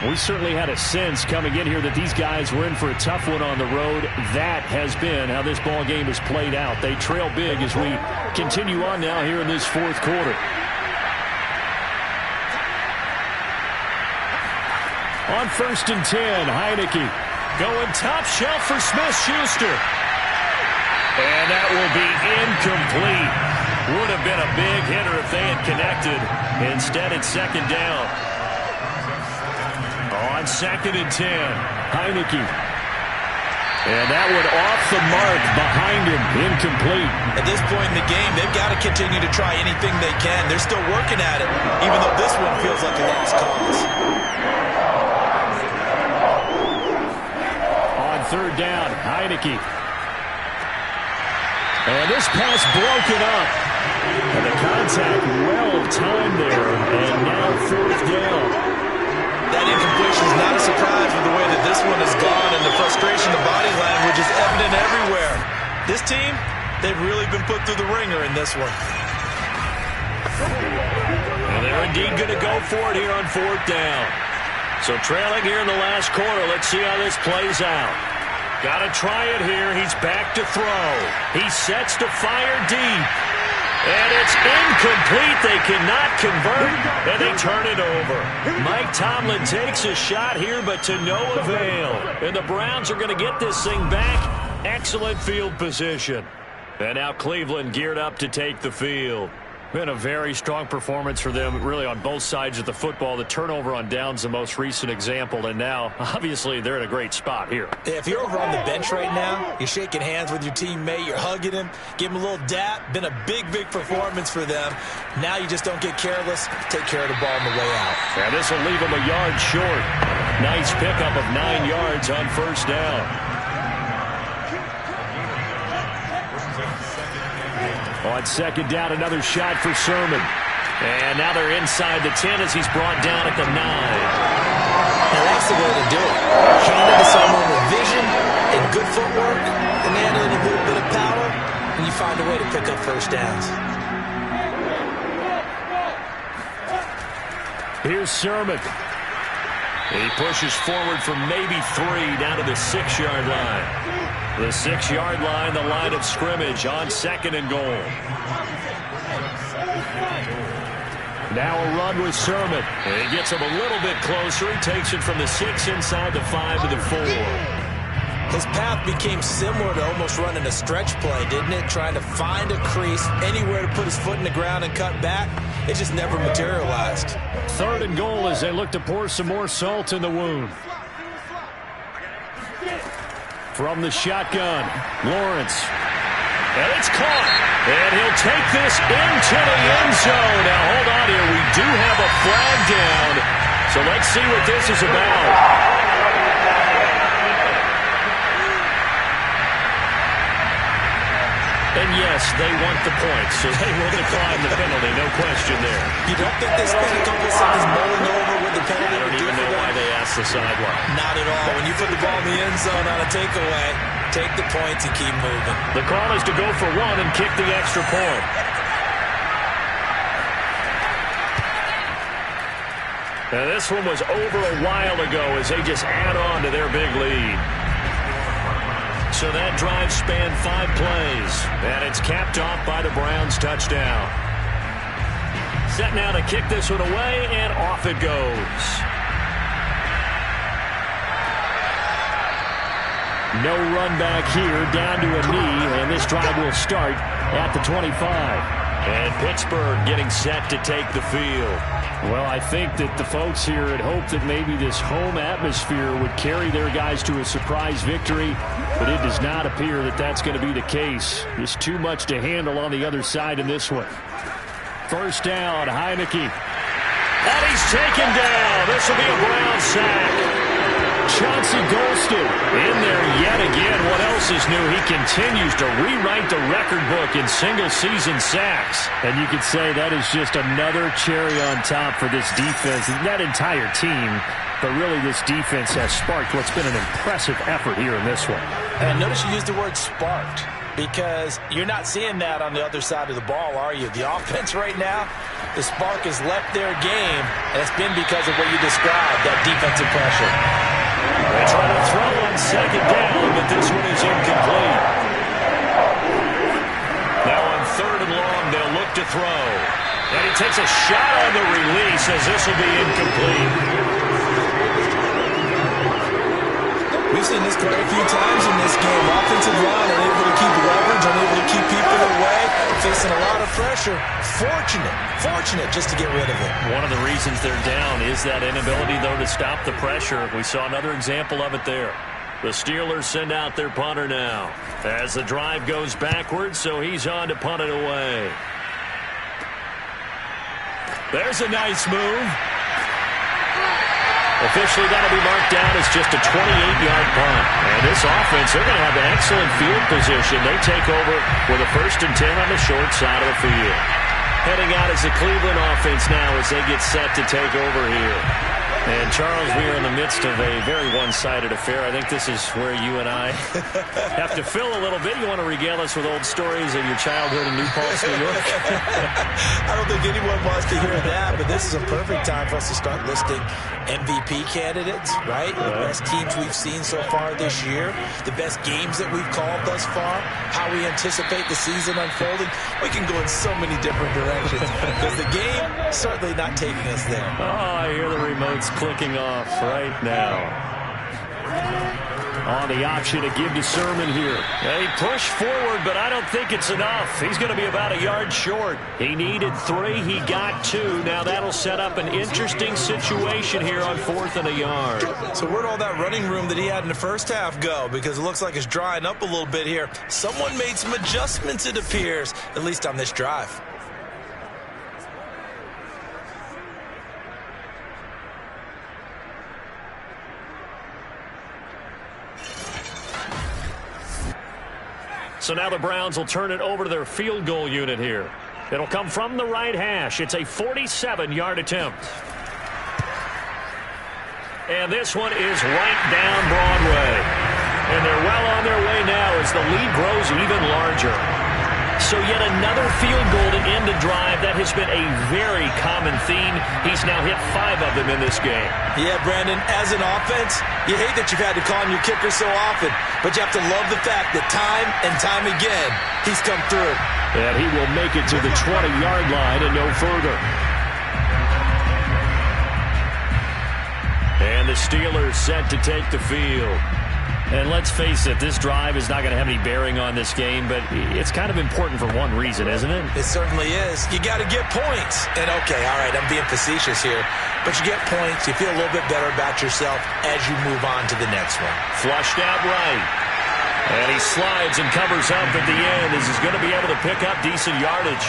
We certainly had a sense coming in here that these guys were in for a tough one on the road. That has been how this ball game has played out. They trail big as we continue on now here in this 4th quarter. On 1st and 10, Heineke. Going top shelf for Smith-Schuster. And that will be incomplete. Would have been a big hitter if they had connected. Instead, it's 2nd down. On 2nd and 10, Heineke. And that one off the mark behind him. Incomplete. At this point in the game, they've got to continue to try anything they can. They're still working at it, even though this one feels like a lost cause. 3rd down, Heineke. And this pass broken up. And the contact well timed there. And now 4th down. That incompletion is not a surprise with the way that this one has gone, and the frustration, the body language is evident everywhere. This team, they've really been put through the ringer in this one. And they're indeed going to go for it here on 4th down. So trailing here in the last quarter, let's see how this plays out. Got to try it here. He's back to throw. He sets to fire deep. And it's incomplete. They cannot convert, and they turn it over. Mike Tomlin takes a shot here, but to no avail. And the Browns are going to get this thing back. Excellent field position. And now Cleveland geared up to take the field. Been a very strong performance for them, really, on both sides of the football. The turnover on downs, the most recent example, and now, obviously, they're in a great spot here. If you're over on the bench right now, you're shaking hands with your teammate, you're hugging him, give him a little dap. Been a big, big performance for them. Now you just don't get careless. Take care of the ball on the way out. And this will leave them a yard short. Nice pickup of 9 yards on 1st down. On 2nd down, another shot for Sermon. And now they're inside the 10 as he's brought down at the 9. And that's the way to do it. Hand it to someone with vision and good footwork, and handling a little bit of power, and you find a way to pick up 1st downs. Here's Sermon. He pushes forward from maybe 3 down to the 6-yard line. The 6-yard line, the line of scrimmage on 2nd and goal. Now a run with Sermon. And he gets him a little bit closer. He takes it from the 6 inside the 5 to the 4. His path became similar to almost running a stretch play, didn't it? Trying to find a crease, anywhere to put his foot in the ground and cut back. It just never materialized. 3rd and goal as they look to pour some more salt in the wound. From the shotgun, Lawrence. And it's caught. And he'll take this into the end zone. Now, hold on here. We do have flag down. So let's see what this is about. And yes, they want the points, so they will decline the penalty, no question there. You don't think they spent a couple seconds mulling over with the penalty? I don't even know why they asked the sideline. Not at all. When you put the ball in the end zone on a takeaway, take the points and keep moving. The call is to go for one and kick the extra point. Now this one was over a while ago as they just add on to their big lead. So that drive spanned 5 plays, and it's capped off by the Browns' touchdown. Set now to kick this one away, and off it goes. No run back here, down to a knee, and this drive will start at the 25. And Pittsburgh getting set to take the field. Well, I think that the folks here had hoped that maybe this home atmosphere would carry their guys to a surprise victory, but it does not appear that that's going to be the case. There's too much to handle on the other side in this one. First down, Heineke. And he's taken down. This will be a Brown sack. Chauncey Golston in there yet again. What else is new? He continues to rewrite the record book in single-season sacks. And you could say that is just another cherry on top for this defense. That entire team, but really this defense has sparked what's been an impressive effort here in this one. And notice you used the word sparked, because you're not seeing that on the other side of the ball, are you? The offense right now, the spark has left their game, and it's been because of what you described, that defensive pressure. They try to throw on second down, but this one is incomplete. Now on third and long, they'll look to throw. And he takes a shot on the release as this will be incomplete. We've seen this quite a few times in this game. Offensive line unable to keep leverage, unable to keep people away, facing a lot of pressure. Fortunate just to get rid of it. One of the reasons they're down is that inability, though, to stop the pressure. We saw another example of it there. The Steelers send out their punter now as the drive goes backwards, so he's on to punt it away. There's a nice move. Officially, that'll be marked down as just a 28-yard punt. And this offense, they're going to have an excellent field position. They take over with a 1st and 10 on the short side of the field. Heading out is the Cleveland offense now as they get set to take over here. And, Charles, we are in the midst of a very one-sided affair. I think this is where you and I have to fill a little bit. You want to regale us with old stories of your childhood in New Paltz, New York? I don't think anyone wants to hear that, but this is a perfect time for us to start listing MVP candidates, right? The best teams we've seen so far this year, the best games that we've called thus far, how we anticipate the season unfolding. We can go in so many different directions because the game certainly not taking us there. Oh, I hear the remotes clicking off right now. On the option to give to Sermon here. They push forward, but I don't think it's enough. He's going to be about a yard short. He needed 3. He got 2. Now that'll set up an interesting situation here on 4th and a yard. So where'd all that running room that he had in the first half go? Because it looks like it's drying up a little bit here. Someone made some adjustments, it appears, at least on this drive. So now the Browns will turn it over to their field goal unit here. It'll come from the right hash. It's a 47-yard attempt. And this one is right down Broadway. And they're well on their way now as the lead grows even larger. So yet another field goal to end a drive. That has been a very common theme. He's now hit 5 of them in this game. Yeah, Brandon, as an offense, you hate that you've had to call on your kicker so often, but you have to love the fact that time and time again, he's come through. And he will make it to the 20-yard line and no further. And the Steelers set to take the field. And let's face it, this drive is not going to have any bearing on this game, but it's kind of important for one reason, isn't it? It certainly is. You got to get points. And, okay, all right, I'm being facetious here, but you get points, you feel a little bit better about yourself as you move on to the next one. Flushed out right. And he slides and covers up at the end as he's going to be able to pick up decent yardage.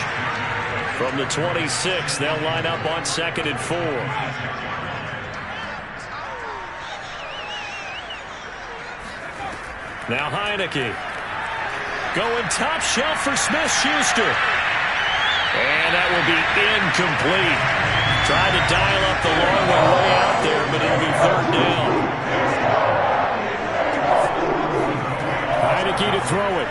From the 26, they'll line up on 2nd and 4. Now Heineke. Going top shelf for Smith-Schuster. And that will be incomplete. Tried to dial up the long one way out there, but it'll be 3rd down. Heineke to throw it.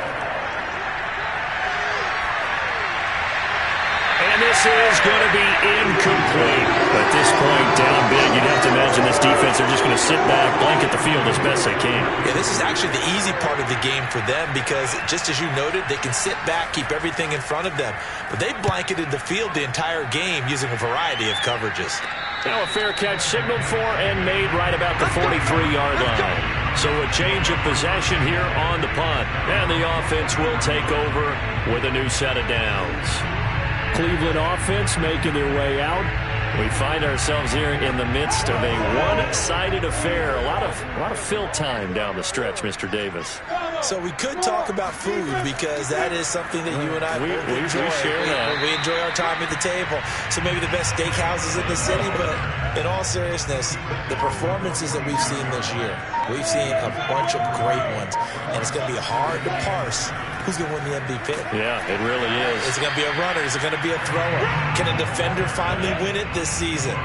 And this is going to be incomplete. At this point, down big, you'd have to imagine this defense, they're just going to sit back, blanket the field as best they can. Yeah, this is actually the easy part of the game for them because, just as you noted, they can sit back, keep everything in front of them. But they blanketed the field the entire game using a variety of coverages. Now a fair catch signaled for and made right about the 43-yard line. So a change of possession here on the punt. And the offense will take over with a new set of downs. Cleveland offense making their way out. We find ourselves here in the midst of a one-sided affair. A lot of fill time down the stretch, Mr. Davis. So we could talk about food because that is something that you and I enjoy. We enjoy our time at the table. So maybe the best steakhouses in the city, but in all seriousness, the performances that we've seen this year, we've seen a bunch of great ones, and it's going to be hard to parse who's going to win the MVP. Yeah, it really is. Is it going to be a runner? Is it going to be a thrower? Can a defender finally win it this season?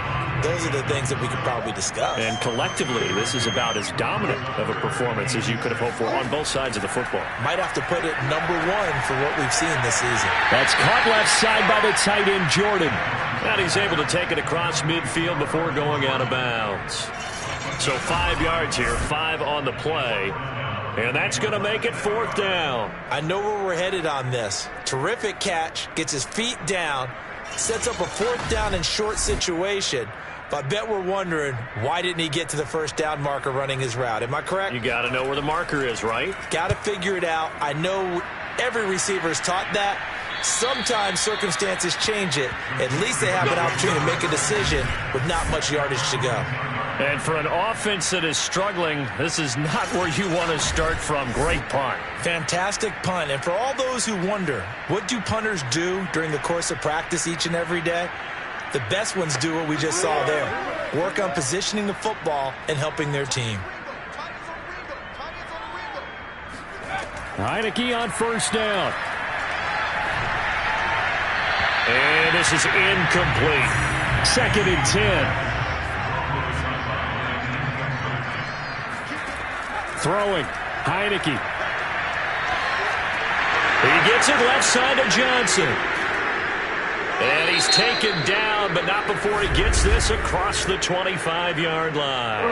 Those are the things that we could probably discuss. And collectively, this is about as dominant of a performance as you could have hoped for on both sides of the football. Might have to put it #1 for what we've seen this season. That's caught left side by the tight end, Jordan. And he's able to take it across midfield before going out of bounds. So 5 yards here, 5 on the play. And that's going to make it 4th down. I know where we're headed on this. Terrific catch, gets his feet down, sets up a 4th down and short situation. But I bet we're wondering, why didn't he get to the 1st down marker running his route? Am I correct? You got to know where the marker is, right? Got to figure it out. I know every receiver is taught that. Sometimes circumstances change it. At least they have an opportunity to make a decision with not much yardage to go. And for an offense that is struggling, this is not where you want to start from. Great punt. Fantastic punt. And for all those who wonder, what do punters do during the course of practice each and every day? The best ones do what we just saw there. Work on positioning the football and helping their team. Heineke on 1st down. And this is incomplete. 2nd and 10. Throwing. Heineke. He gets it left side to Johnson. And he's taken down, but not before he gets this across the 25-yard line.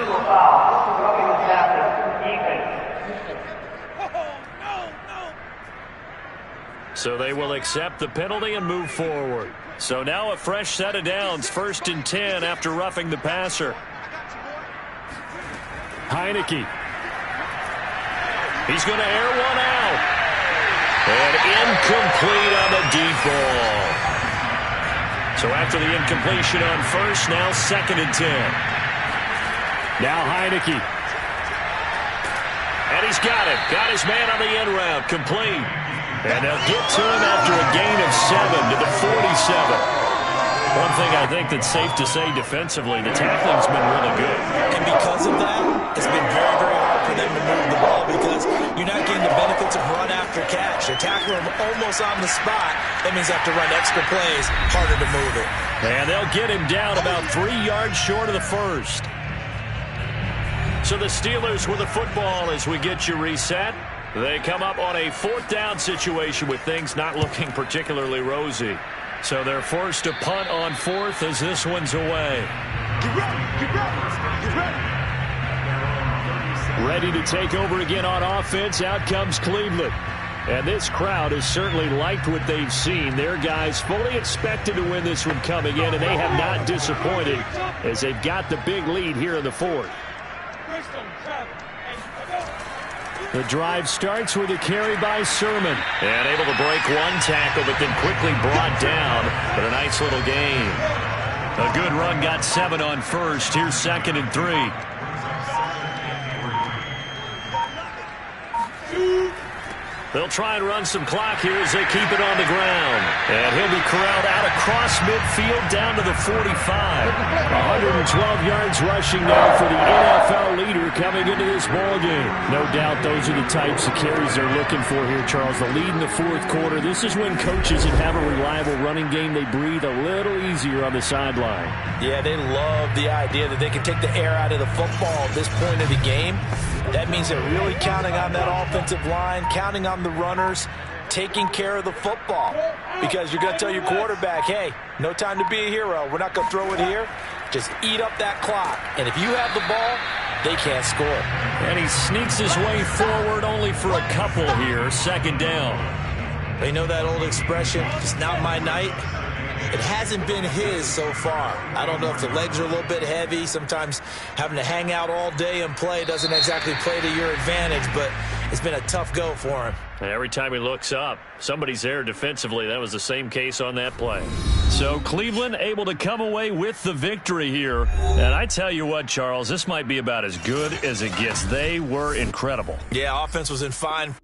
So they will accept the penalty and move forward. So now a fresh set of downs, 1st and 10 after roughing the passer. Heineke. He's going to air one out. And incomplete on the deep ball. So after the incompletion on 1st, now 2nd and 10. Now Heineke. And he's got it. Got his man on the end route. Complete. And they'll get to him after a gain of 7 to the 47. One thing I think that's safe to say defensively, the tackling's been really good. And because of that, it's been very, very hard for them to move the ball because you're not getting the benefits of run after catch. They're tackling them almost on the spot. That means they have to run extra plays, harder to move it. And they'll get him down about 3 yards short of the 1st. So the Steelers with the football as we get you reset. They come up on a 4th down situation with things not looking particularly rosy. So they're forced to punt on 4th as this one's away. Get ready, get ready, get ready. Ready to take over again on offense. Out comes Cleveland. And this crowd has certainly liked what they've seen. Their guys fully expected to win this one coming in, and they have not disappointed as they've got the big lead here in the 4th. The drive starts with a carry by Sermon. And able to break one tackle, but then quickly brought down. But a nice little gain. A good run, got 7 on 1st. Here's 2nd and 3. 2, They'll try and run some clock here as they keep it on the ground. And he'll be corralled out across midfield down to the 45. 112 yards rushing now for the NFL leader coming into this ballgame. No doubt those are the types of carries they're looking for here, Charles. The lead in the fourth quarter. This is when coaches that have a reliable running game, they breathe a little easier on the sideline. Yeah, they love the idea that they can take the air out of the football at this point of the game. That means they're really counting on that offensive line, counting on the runners, taking care of the football. Because you're going to tell your quarterback, hey, no time to be a hero. We're not going to throw it here. Just eat up that clock. And if you have the ball, they can't score. And he sneaks his way forward only for a couple here. Second down. They know that old expression, it's not my night. It hasn't been his so far. I don't know if the legs are a little bit heavy. Sometimes having to hang out all day and play doesn't exactly play to your advantage, but it's been a tough go for him. And every time he looks up, somebody's there defensively. That was the same case on that play. So Cleveland able to come away with the victory here. And I tell you what, Charles, this might be about as good as it gets. They were incredible. Yeah, offense was in fine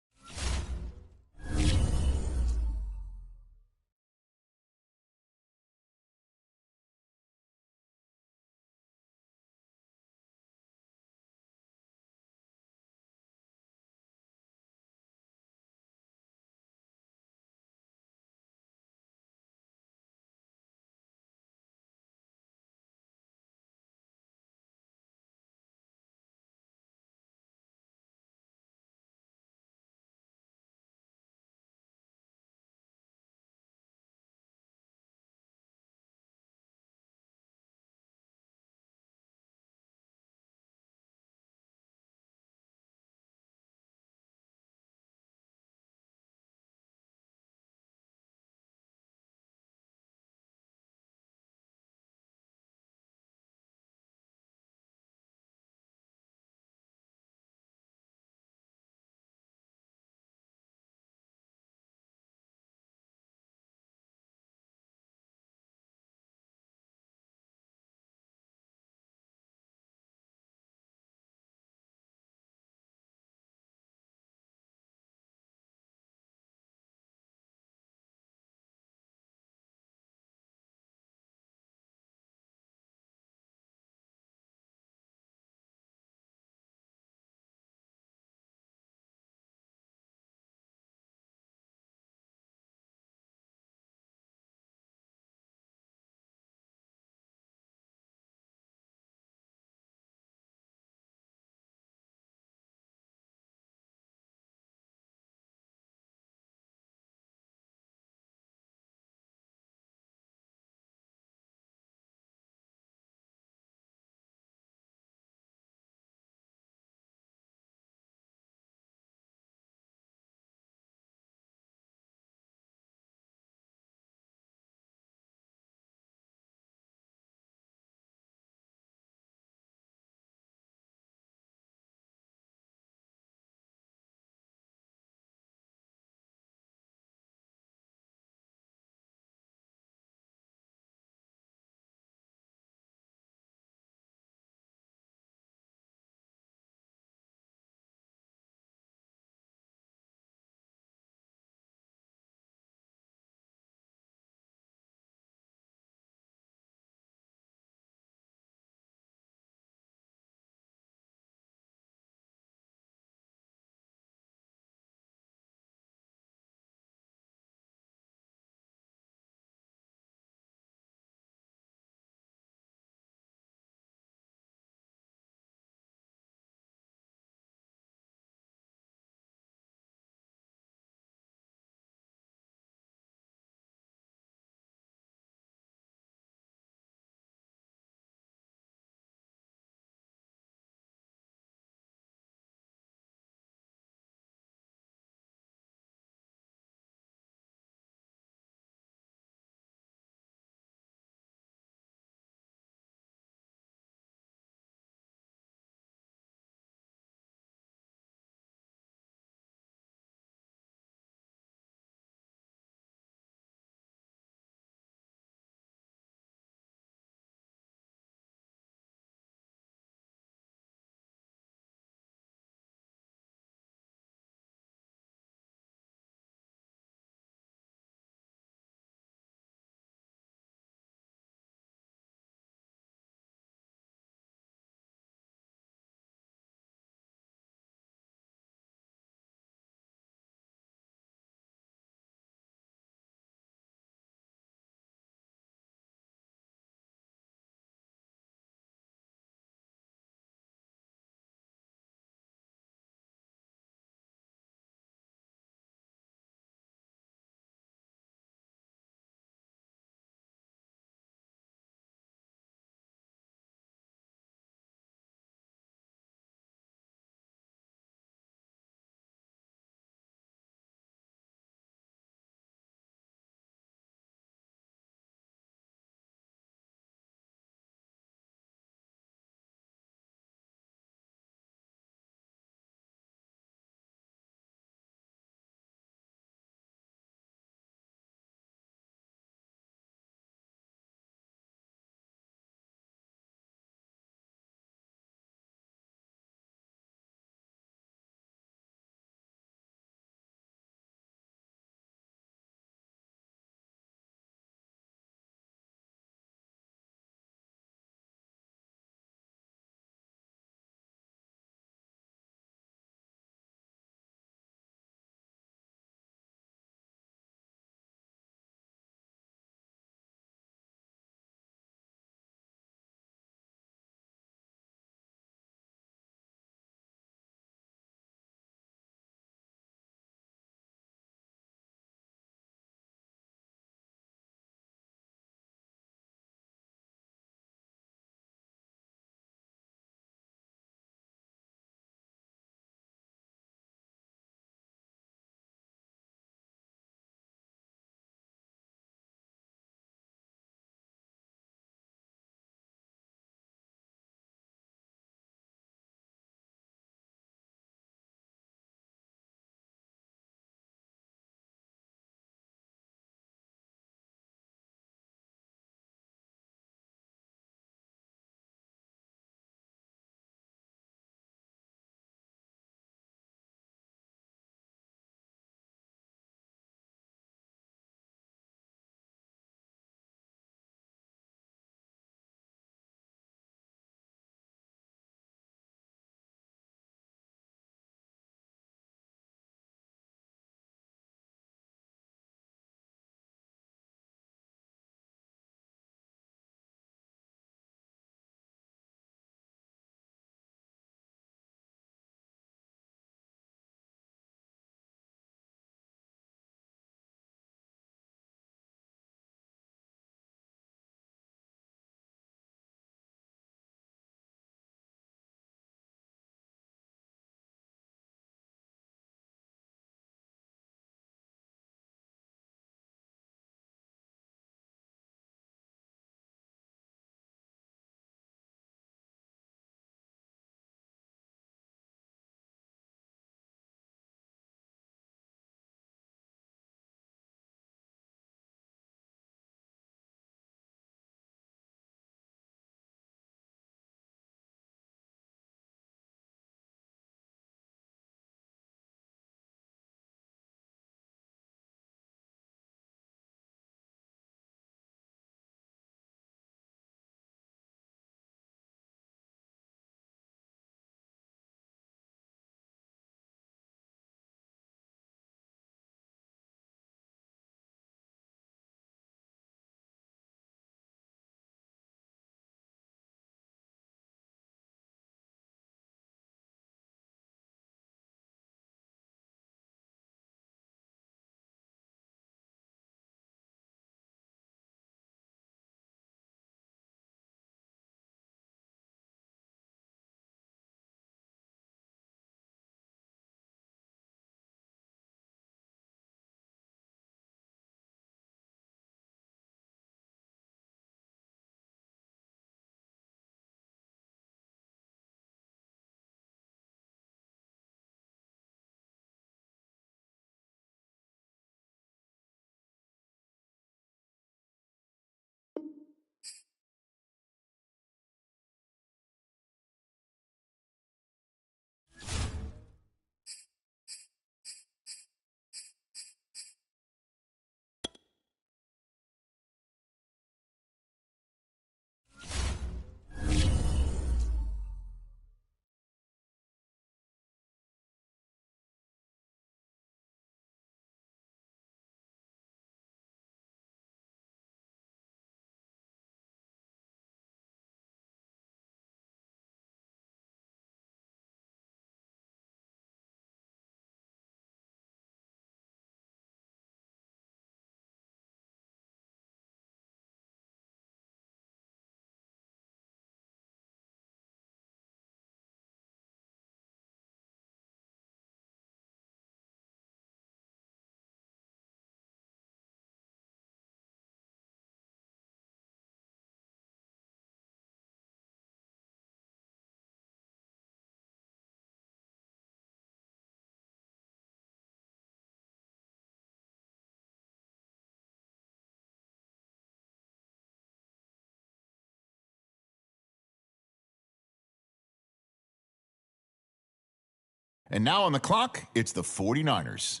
And now on the clock, it's the 49ers.